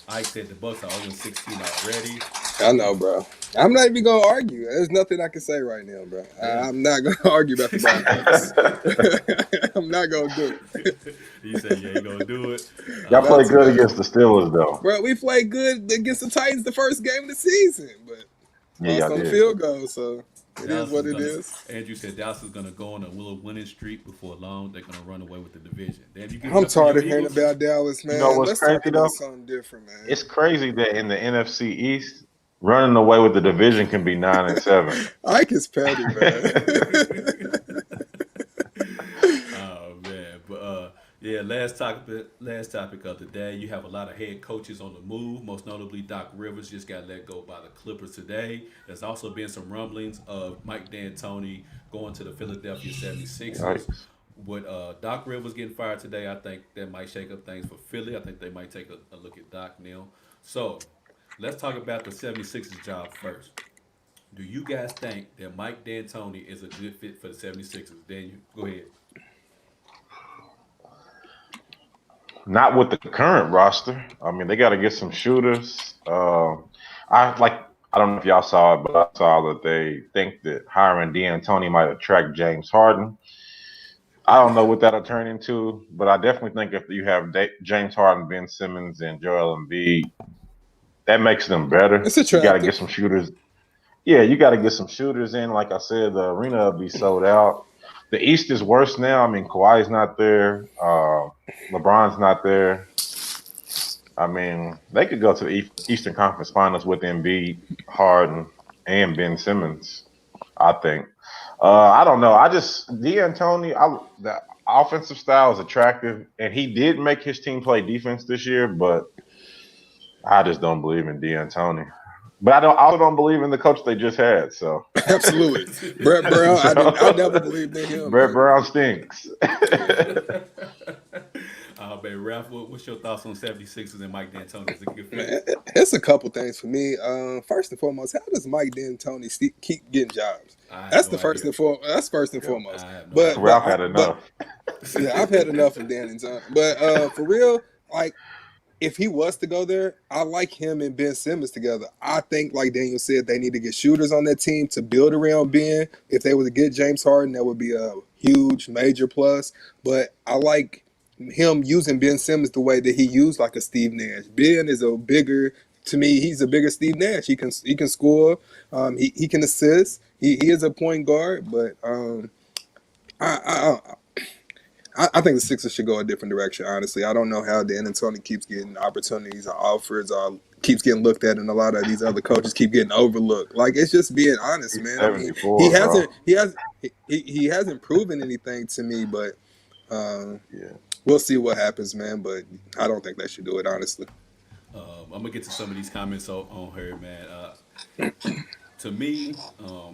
Ike said the Bucks are 0-16 already. I know, bro. I'm not even gonna argue. There's nothing I can say right now, bro. Yeah. I'm not gonna argue about the Broncos. I'm not gonna do it, He said, "Yeah, you gonna do it." Y'all not play good today, against the Steelers, though. bro. We played good against the Titans the first game of the season, but Yeah, lost y'all on the did. field goal. So It is Dallas what is it gonna. is. Andrew said Dallas is gonna go on a little winning streak before long. They're gonna run away with the division. Damn, you give it I'm up for your tired of hearing Eagles. about Dallas, You know man. what's Let's talk crazy about though? something different, man. It's crazy that in the NFC East, running away with the division can be 9-7. Ike is petty, man. Oh man, but yeah. Last topic of the day. You have a lot of head coaches on the move. Most notably, Doc Rivers just got let go by the Clippers today. There's also been some rumblings of Mike D'Antoni going to the Philadelphia 76ers. Yikes. With Doc Rivers getting fired today, I think that might shake up things for Philly. I think they might take a look at Doc now. So let's talk about the 76ers job first. Do you guys think that Mike D'Antoni is a good fit for the 76ers? Daniel, go ahead. Not with the current roster. I mean, they got to get some shooters. I like. I don't know if y'all saw it, but I saw that they think that hiring D'Antoni might attract James Harden. I don't know what that'll turn into, but I definitely think if you have James Harden, Ben Simmons, and Joel Embiid, that makes them better. It's You got to get attractive. some shooters. Yeah, you got to get some shooters in. Like I said, the arena will be sold out. The East is worse now. I mean, Kawhi's not there. LeBron's not there. I mean, they could go to the Eastern Conference Finals with Embiid, Harden, and Ben Simmons. I think. I don't know. I just D'Antoni. The offensive style is attractive, and he did make his team play defense this year. But I just don't believe in D'Antoni. But I also don't believe in the coach they just had. So, Absolutely. Brett Brown, I never so believed in him, Brett man. Brown stinks. Man, Ralph, what's your thoughts on 76ers and Mike D'Antoni as a good Man, fit? it's a couple things for me. First and foremost, how does Mike D'Antoni keep getting jobs? I have That's no the first idea. and foremost. That's first and Yep. foremost. I have no But idea. but Ralph had but enough. yeah, I've had enough of D'Antoni. But for real, like if he was to go there, I like him and Ben Simmons together. I think, like Daniel said, they need to get shooters on that team to build around Ben. If they were to get James Harden, that would be a huge, major plus. But I like him using Ben Simmons the way that he used like a Steve Nash. Ben is a bigger, to me, he's a bigger Steve Nash. He can score. He can assist. He is a point guard, but I, I think the Sixers should go a different direction. Honestly, I don't know how Dan and Tony keeps getting opportunities or offers, or keeps getting looked at, and a lot of these other coaches keep getting overlooked. Like it's just being honest, He's man. I mean, he 74, bro. hasn't he hasn't proven anything to me, but um, Yeah. we'll see what happens, man. But I don't think they should do it, honestly. I'm gonna get to some of these comments on her, man. To me,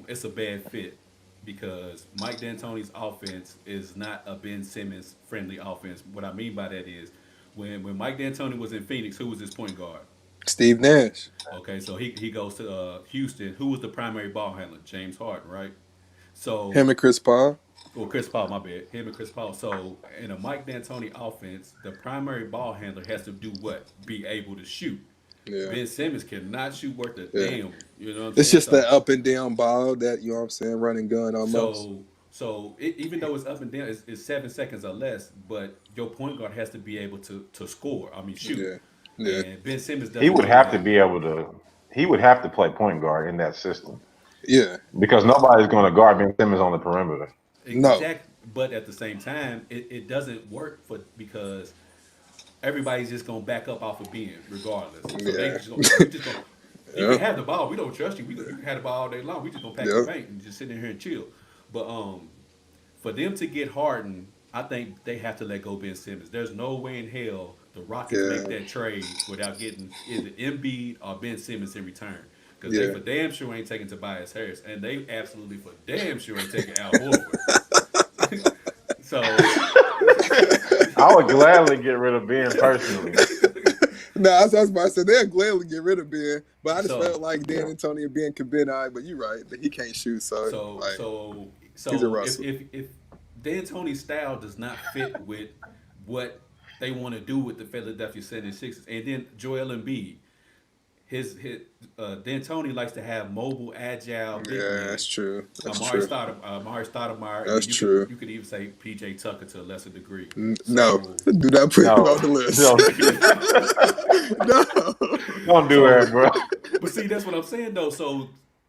it's a bad fit because Mike D'Antoni's offense is not a Ben Simmons friendly offense. What I mean by that is when Mike D'Antoni was in Phoenix, who was his point guard? Steve Nash, Okay, so he goes to Houston. Who was the primary ball handler? James Harden, right? So, him and Chris Paul. or Chris Paul, my bad. Him and Chris Paul. So, in a Mike D'Antoni offense, the primary ball handler has to do what? Be able to shoot. Yeah, Ben Simmons cannot shoot worth a yeah. damn. You know what I'm It's saying? just that up and down ball that you know what I'm saying, running gun almost. Even though it's up and down, it's 7 seconds or less. But your point guard has to be able to score. I mean, shoot. Yeah, yeah, And Ben Simmons He doesn't would do have to that. be able to. He would have to play point guard in that system yeah. because nobody's going to guard Ben Simmons on the perimeter. No, Exact. But at the same time, it doesn't work for because everybody's just gonna back up off of Ben regardless. So they yeah, just gonna we just gonna you can yeah, have the ball. We don't trust you. You can have the ball all day long. We just gonna pack the yeah, paint and just sit in here and chill. But for them to get Harden, I think they have to let go Ben Simmons. There's no way in hell the Rockets make yeah, that trade without getting either Embiid or Ben Simmons in return. Because they yeah. for damn sure ain't taking Tobias Harris, and they absolutely for damn sure ain't taking Al Horford. So, I would gladly get rid of Ben personally. No, I was about to say they'll gladly get rid of Ben, but I just so, felt like Dan and Tony and Ben could been all right. But you're right, but he can't shoot, so so, like so, he's a so, Russell. if D'Antoni's style does not fit with what they want to do with the Philadelphia 76ers, and then Joel Embiid, his D'Antoni likes to have mobile, agile big Yeah, men. that's true. That's Amari true. Stoudemire, and That's then true. you could even say PJ Tucker to a lesser degree. No, So do not put him on No, the list. don't, No. don't do that, so bro. but see that's what I'm saying though. So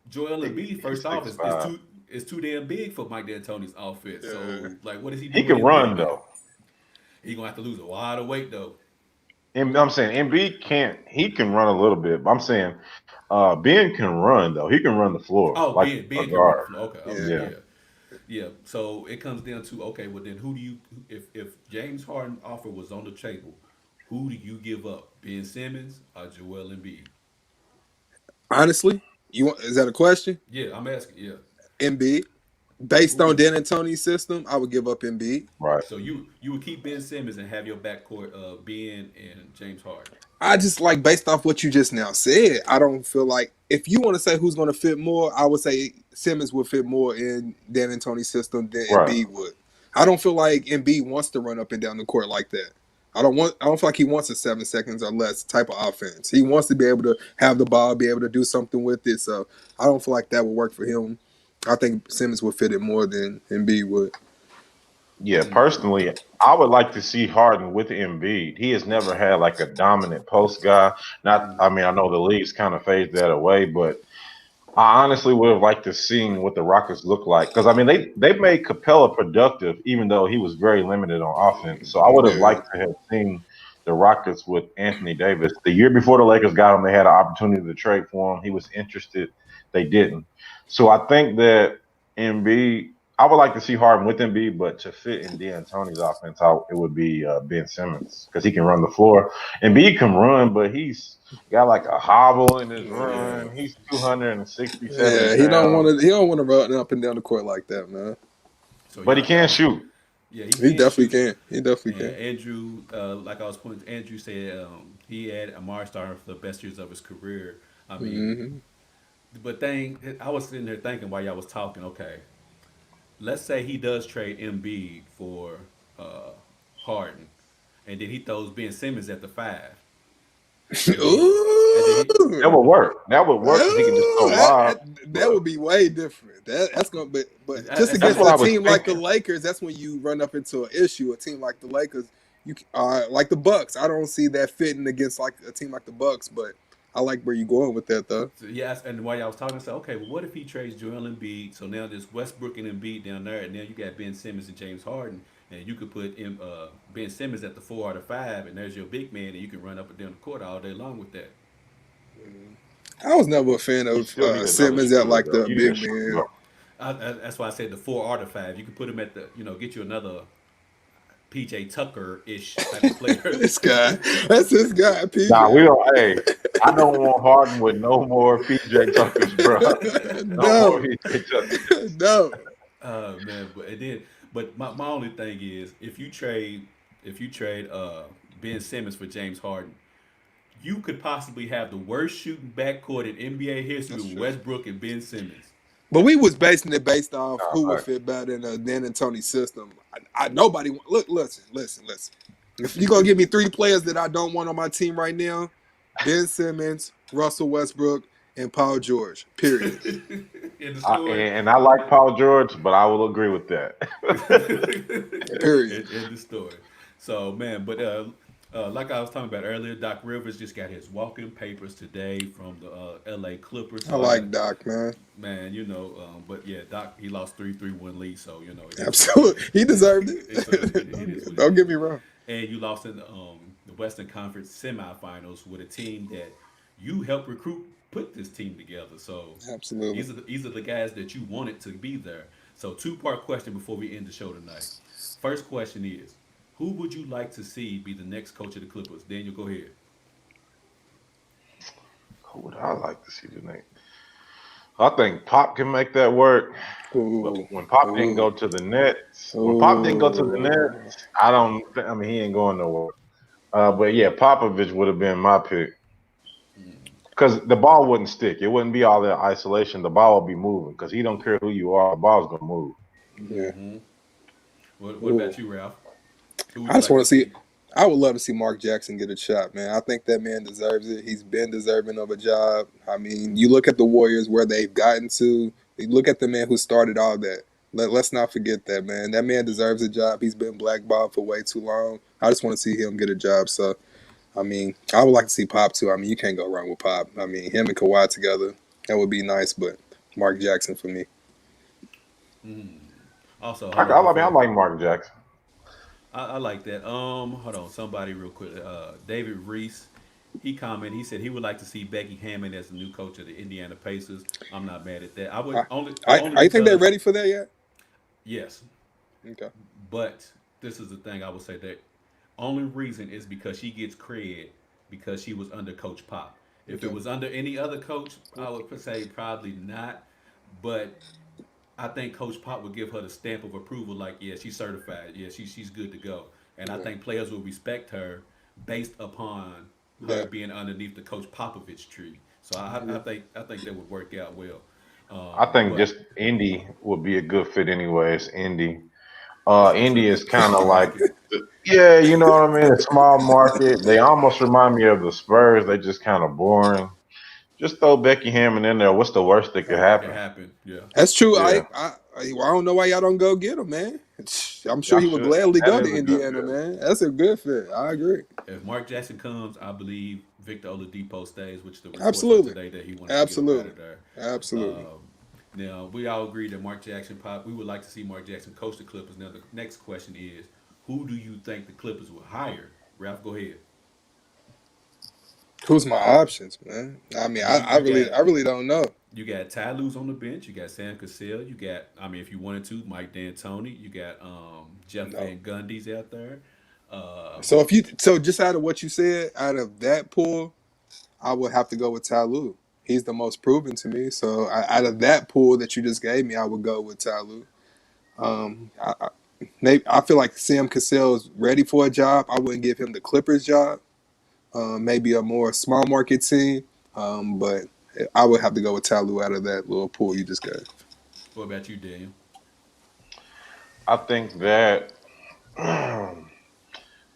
Joel Embiid, He's first off, six is five. too damn big for Mike D'Antoni's offense. Yeah. So, like, what is he He doing can in run Embiid there? though. He gonna have to lose a lot of weight though. And I'm saying Embiid can't. He can run a little bit. But I'm saying Ben can run though. He can run the floor Oh, like a Ben can run the guard. floor. Okay, okay, Yeah. Yeah. yeah, yeah. So it comes down to okay. Well, then who do you if James Harden offer was on the table, who do you give up? Ben Simmons or Joel Embiid? Honestly, is that a question? Yeah, I'm asking. Yeah, Embiid. Based who on would you? Dan and Tony's system, I would give up Embiid. Right. So you would keep Ben Simmons and have your backcourt Ben and James Harden. I just like based off what you just now said, I don't feel like if you want to say who's going to fit more, I would say Simmons would fit more in Dan and Tony's system than Right. Embiid would. I don't feel like Embiid wants to run up and down the court like that. I don't feel like he wants a 7 seconds or less type of offense. He wants to be able to have the ball, be able to do something with it. So I don't feel like that would work for him. I think Simmons would fit it more than Embiid would. Yeah. Mm. Personally, I would like to see Harden with Embiid. He has never had like a dominant post guy. Not. I mean, I know the league's kind of phased that away, but I honestly would have liked to seen what the Rockets look like because I mean they made Capella productive even though he was very limited on offense. So I would have Yeah. liked to have seen the Rockets with Anthony Davis. The year before the Lakers got him, they had an opportunity to trade for him. He was interested. They didn't. So I think that Embiid, I would like to see Harden with Embiid, but to fit in D'Antoni's offense, it would be Ben Simmons because he can run the floor. Embiid can run, but he's got like a hobble in his Yeah. run. He's 267 Yeah, he don't want pounds, to. He don't want to run up and down the court like that, man. So but he can y'all, shoot. yeah, he He can definitely shoot. can. He definitely And can. Andrew, like I was pointing, Andrew said he had Amari starting for the best years of his career. I mean, Hmm. but thing, I was sitting there thinking while y'all was talking. Okay, let's say he does trade Embiid for uh, Harden, and then he throws Ben Simmons at the five, and then he, and then he That Ooh. would work. That would work because he can just Ooh, go live. that But would be way different. That's gonna be, but just that's what that's I'm against what a I saying. was team like the thinking. Lakers, that's when you run up into an issue. A team like the Lakers, like the Bucks. I don't see that fitting against like a team like the Bucks, but I like where you going with that though. So, yes, and while I was talking, I said, okay, well, what if he trades Joel Embiid? So now there's Westbrook and Embiid down there, and now you got Ben Simmons and James Harden, and you could put Ben Simmons at the 4 or the 5, and there's your big man, and you can run up and down the court all day long with that. I was never a fan You of still need another Simmons at shooter like though. the You need a big shooting man. guard. That's why I said the 4 or the 5. You can put him at the, get you another PJ Tucker ish type of player. This guy, that's this guy, Nah, we PJ. don't. Hey, I don't want Harden with no more PJ Tuckers, bro. No more No, PJ Tuckers. no. Man, but my only thing is if you trade Ben Simmons for James Harden, you could possibly have the worst shooting backcourt in NBA history That's with true. Westbrook and Ben Simmons. But we was basing it based off Nah, who would facts. fit better in a Dan and Tony system. Nobody look. Listen. If you're gonna give me three players that I don't want on my team right now, Ben Simmons, Russell Westbrook, and Paul George. Period. In the I, story. and I like Paul George, but I will agree with that. Period. in the story. So man, but like I was talking about earlier, Doc Rivers just got his walking papers today from the L.A. Clippers. I So like Doc, man. man, but yeah, Doc he lost 3-1 lead, so it is what it Absolutely, is. he deserved So it is it. what it Don't get is. me wrong. And you lost in the Western Conference semifinals with a team that you helped recruit, put this team together. So Absolutely. these are the guys that you wanted to be there. So two-part question before we end the show tonight. First question is, who would you like to see be the next coach of the Clippers? Daniel, go ahead. Who would I like to see tonight? I think Pop can make that work. But Ooh, when Pop didn't ooh, go to the Nets, when Pop didn't go to the ooh. Nets, I don't. I mean, he ain't going nowhere. But yeah, Popovich would have been my pick because the ball wouldn't stick. It wouldn't be all that isolation. The ball would be moving because he don't care who you are. The ball's gonna move. Yeah. Mm-hmm. What Ooh. about you, Ralph? Who would I you just like want to to see. see? I would love to see Mark Jackson get a shot, man. I think that man deserves it. He's been deserving of a job. I mean, you look at the Warriors where they've gotten to. You look at the man who started all that. Let's not forget that, man. That man deserves a job. He's been blackballed for way too long. I just want to see him get a job. So, I mean, I would like to see Pop too. I mean, you can't go wrong with Pop. I mean, him and Kawhi together, that would be nice. But Mark Jackson for me. Mm. Also, I, hold on I mean, I before like Mark Jackson. I like that. Hold on, somebody real quick. David Reese, he commented. He said he would like to see Becky Hammond as the new coach of the Indiana Pacers. I'm not mad at that. I would I, only I think they're because ready for that yet. yes, Okay. but this is the thing. I would say that only reason is because she gets cred because she was under Coach Pop. If it Okay. was under any other coach, I would say probably not. But I think Coach Pop would give her the stamp of approval, like, yeah, she's certified. Yeah, she's good to go. And I Yeah. think players will respect her based upon her Yeah. being underneath the Coach Popovich tree. So Yeah. I think that would work out well. I think But just Indy would be a good fit anyways. Indy. Indy is it's a kind of small like, market. yeah, you know what I mean? A small market. They almost remind me of the Spurs. They just kind of boring. Just throw Becky Hammond in there. What's the worst that could That can happen? happen. Yeah. That's true. Yeah, I don't know why y'all don't go get him, man. I'm sure y'all he would should. gladly That go is to a good Indiana, fit. man. That's a good fit. I agree. If Mark Jackson comes, I believe Victor Oladipo stays, which the reports were Absolutely. today that he wanted to get up out Absolutely. of there. Absolutely. Um, Now we all agree that Mark Jackson pop. We would like to see Mark Jackson coach the Clippers. Now the next question is, who do you think the Clippers will hire? Ralph, go ahead. Who's my options, man? I mean, I mean, I really, I really don't know. you got Ty Lue's on the bench. You got Sam Cassell. You got, I mean, if you wanted to, Mike D'Antoni. You got Jeff No. Van Gundy's out there. Um, So just out of what you said, out of that pool, I would have to go with Ty Lue. He's the most proven to me. So out of that pool that you just gave me, I would go with Ty Lue. I feel like Sam Cassell is ready for a job. I wouldn't give him the Clippers job. Maybe a more small market team. But I would have to go with Ty Lue out of that little pool you just gave. what about you, Daniel? I think that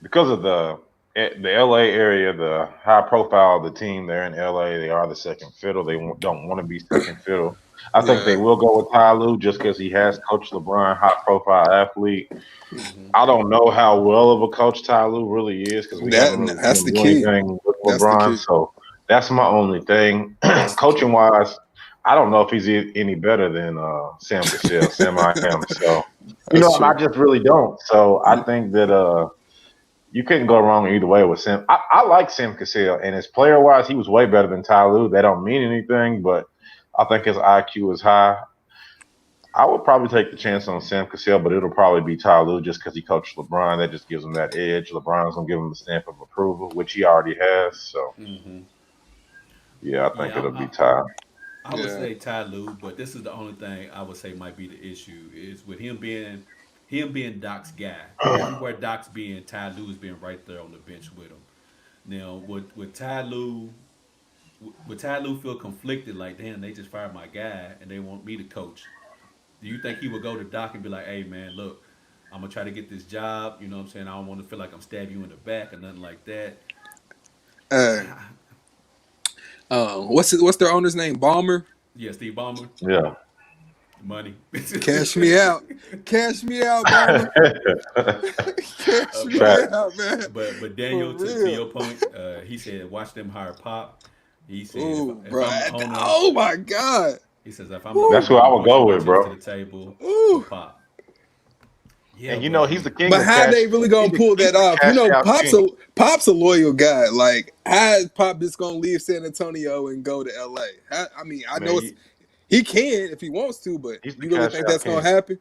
because of the LA area, the high profile of the team there in LA, they are the second fiddle. They don't want to be second fiddle. I think they Yeah. will go with Ty Lue just because he has coached LeBron, high profile athlete. Mhm. I don't know how well of a coach Ty Lue really is because we haven't really seen That's him the do key. anything with That's the LeBron. key. So that's my only thing. That's the Coaching key. wise, I don't know if he's any better than Sam Cassell, Sam I am. So That's I true. just really don't. So I think that you couldn't go wrong either way with Sam. I like Sam Cassell, and as player wise, he was way better than Ty Lue. That don't mean anything, but I think his IQ is high. I would probably take the chance on Sam Cassell, but it'll probably be Ty Lue just because he coached LeBron. That just gives him that edge. LeBron's gonna give him the stamp of approval, which he already has. So Mm-hmm. yeah, I think Yeah, it'll be Ty. I would Yeah. say Ty Lue, but this is the only thing I would say might be the issue is with him being Doc's guy. Everywhere Doc's being, Ty Lue is being right there on the bench with him. Now, would Ty Lue feel conflicted? Like, damn, they just fired my guy and they want me to coach. Do you think he would go to Doc and be like, "Hey, man, look, I'm gonna try to get this job. You know what I'm saying? I don't want to feel like I'm stabbing you in the back or nothing like that." Uh, what's their owner's name? Balmer. Yeah, Steve Ballmer, Yeah. money. Cash me out. Cash me out, Balmer. Cash me But Fact. out, man. but For Daniel, to real. your point, he said watch them hire Pop. He said Ooh, if bro. I'm the owner, Oh my God. he says if I'm the That's Ooh. owner, who I I'm would bringing go my with, chips to bro. the table for Ooh. Pop. Yeah, And but I he's the mean, king But of how cash. they really gonna pull He's that the off? You cash know, out king. Pop's a loyal guy. Like, how is Pop just gonna leave San Antonio and go to LA? I mean, I Man, know he can if he wants to, but he's the you really cash think out that's gonna king. happen?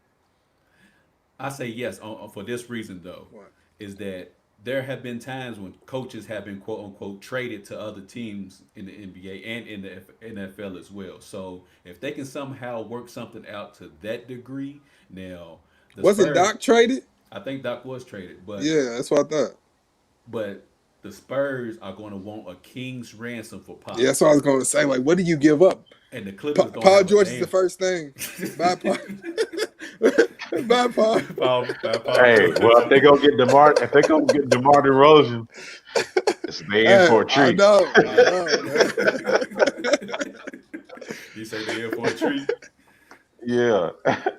I say yes for this reason though, What? is that there have been times when coaches have been quote unquote traded to other teams in the NBA and in the NFL as well. So if they can somehow work something out to that degree, now the Wasn't Spurs, Doc traded? I think Doc was traded, Yeah, that's what I thought. but the Spurs are going to want a king's ransom for Yeah, Pop, that's what I was gonna say. Like, what do you give up? and the Clippers don't Paul have a George is the damn. first thing. Bye, Paul. Bye, Paul. Paul Hey, well, if George. they go get if they go get DeMar DeRozan, it's they in Hey, for a I treat. know, I know, man. You say they're in for a treat. Yeah. For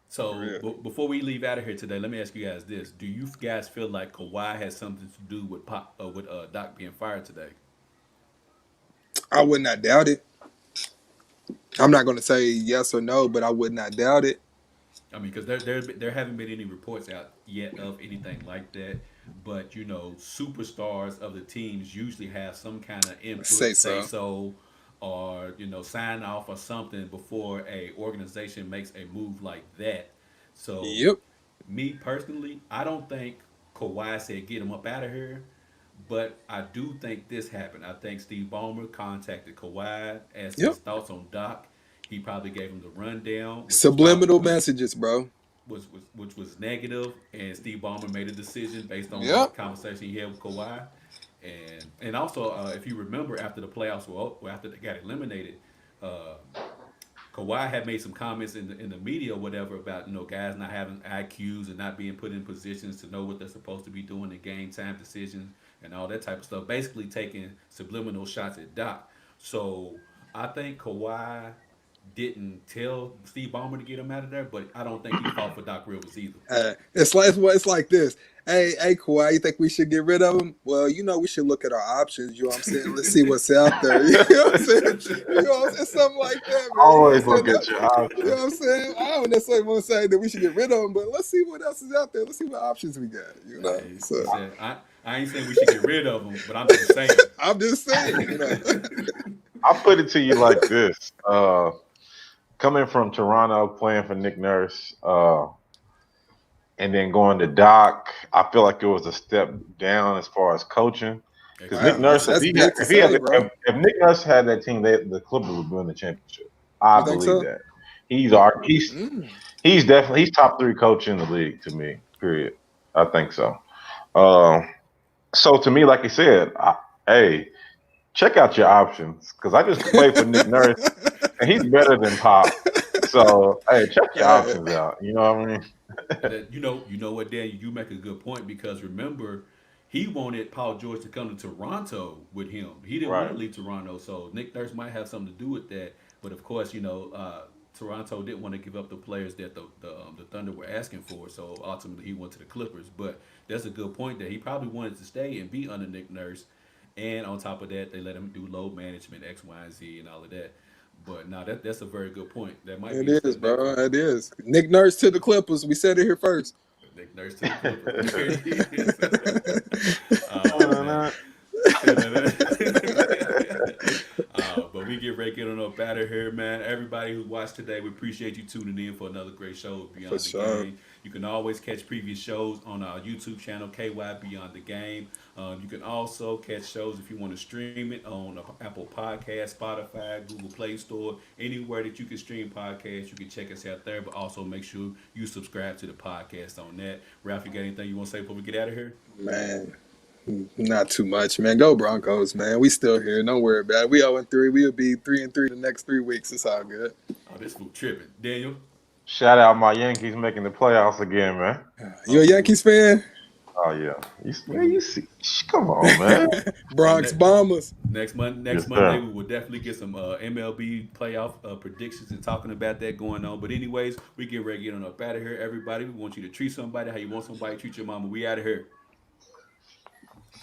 So real. before we leave out of here today, let me ask you guys this: do you guys feel like Kawhi has something to do with Doc being fired today? I would not doubt it. I'm not going to say yes or no, but I would not doubt it. I mean, because there haven't been any reports out yet of anything like that. But superstars of the teams usually have some kind of Say input, say so. so, or sign off or something before a organization makes a move like that. So, Yep. me personally, I don't think Kawhi said get him up out of here. But I do think this happened. I think Steve Ballmer contacted Kawhi, asked his Yep. thoughts on Doc. He probably gave him the rundown, which was probably Subliminal messages, bro. which was negative, and Steve Ballmer made a decision based on what Yep. conversation he had with Kawhi, and also if you remember after the playoffs were after they got eliminated, uh, Kawhi had made some comments in the media or whatever about guys not having IQs and not being put in positions to know what they're supposed to be doing in game time decisions and all that type of stuff. Basically taking subliminal shots at Doc. So I think Kawhi didn't tell Steve Ballmer to get him out of there, but I don't think he fought for Doc Rivers either. It's like this. Hey, Kawhi, you think we should get rid of him? Well, we should look at our options. You know what I'm saying? Let's see what's out there. You know what I'm saying? You know what I'm saying? Something like that, man. You know what Always I'm saying? look at your You know options. what I'm saying? I don't necessarily want to say that we should get rid of him, but let's see what else is out there. Let's see what options we got. He So said, I ain't saying we should get rid of him, but I'm just saying. I'm just saying. I'll put it to you like this. Coming from Toronto, playing for Nick Nurse, and then going to Doc, I feel like it was a step down as far as coaching. Because Nick Wow, Extremely Nurse, so. that's big to say, bro. if Nick Nurse had that team, the Clippers would win the championship. You I think believe so? that. He's Mm. he's definitely he's top three coach in the league to me. Period. I think so. Um, so to me, like you said, hey, check out your options because I just played for Nick Nurse and he's better than Pop. So hey, check your Hey, options out. You know what I mean? That what, Daniel, you make a good point because remember, he wanted Paul George to come to Toronto with him. He didn't want Right. to leave Toronto, so Nick Nurse might have something to do with that. But of course, Toronto didn't want to give up the players that the Thunder were asking for, so ultimately he went to the Clippers. But that's a good point that he probably wanted to stay and be under Nick Nurse, and on top of that, they let him do load management, X, Y, and Z, and all of that. But now that's a very good point. That might it be a is, step back bro. for him. It is. Nick Nurse to the Clippers. We said it here first. Nick Nurse to the Clippers. There it is. Oh man. But we get ready to get on up out of here, man. Everybody who watched today, we appreciate you tuning in for another great show of For Beyond the sure. Game. You can always catch previous shows on our YouTube channel, KY Beyond the Game. You can also catch shows if you want to stream it on Apple Podcast, Spotify, Google Play Store, anywhere that you can stream podcasts. You can check us out there, but also make sure you subscribe to the podcast on that. Ralph, you got anything you want to say before we get out of here? Man, not too much, man. Go Broncos, man. We still here. Don't worry about it. We 0-3. We'll be 3-3 the next 3 weeks. It's all good. Oh, this fool tripping. Daniel? Shout out my Yankees making the playoffs again, man. You a Yankees fan? Oh yeah, you see, come on, man. Well, Bronx Bombers. Yes, next Monday sir. we will definitely get some MLB playoff predictions and talking about that going on. But anyways, we get ready to get on up out of here. Everybody, we want you to treat somebody how you want somebody to treat your mama. We out of here.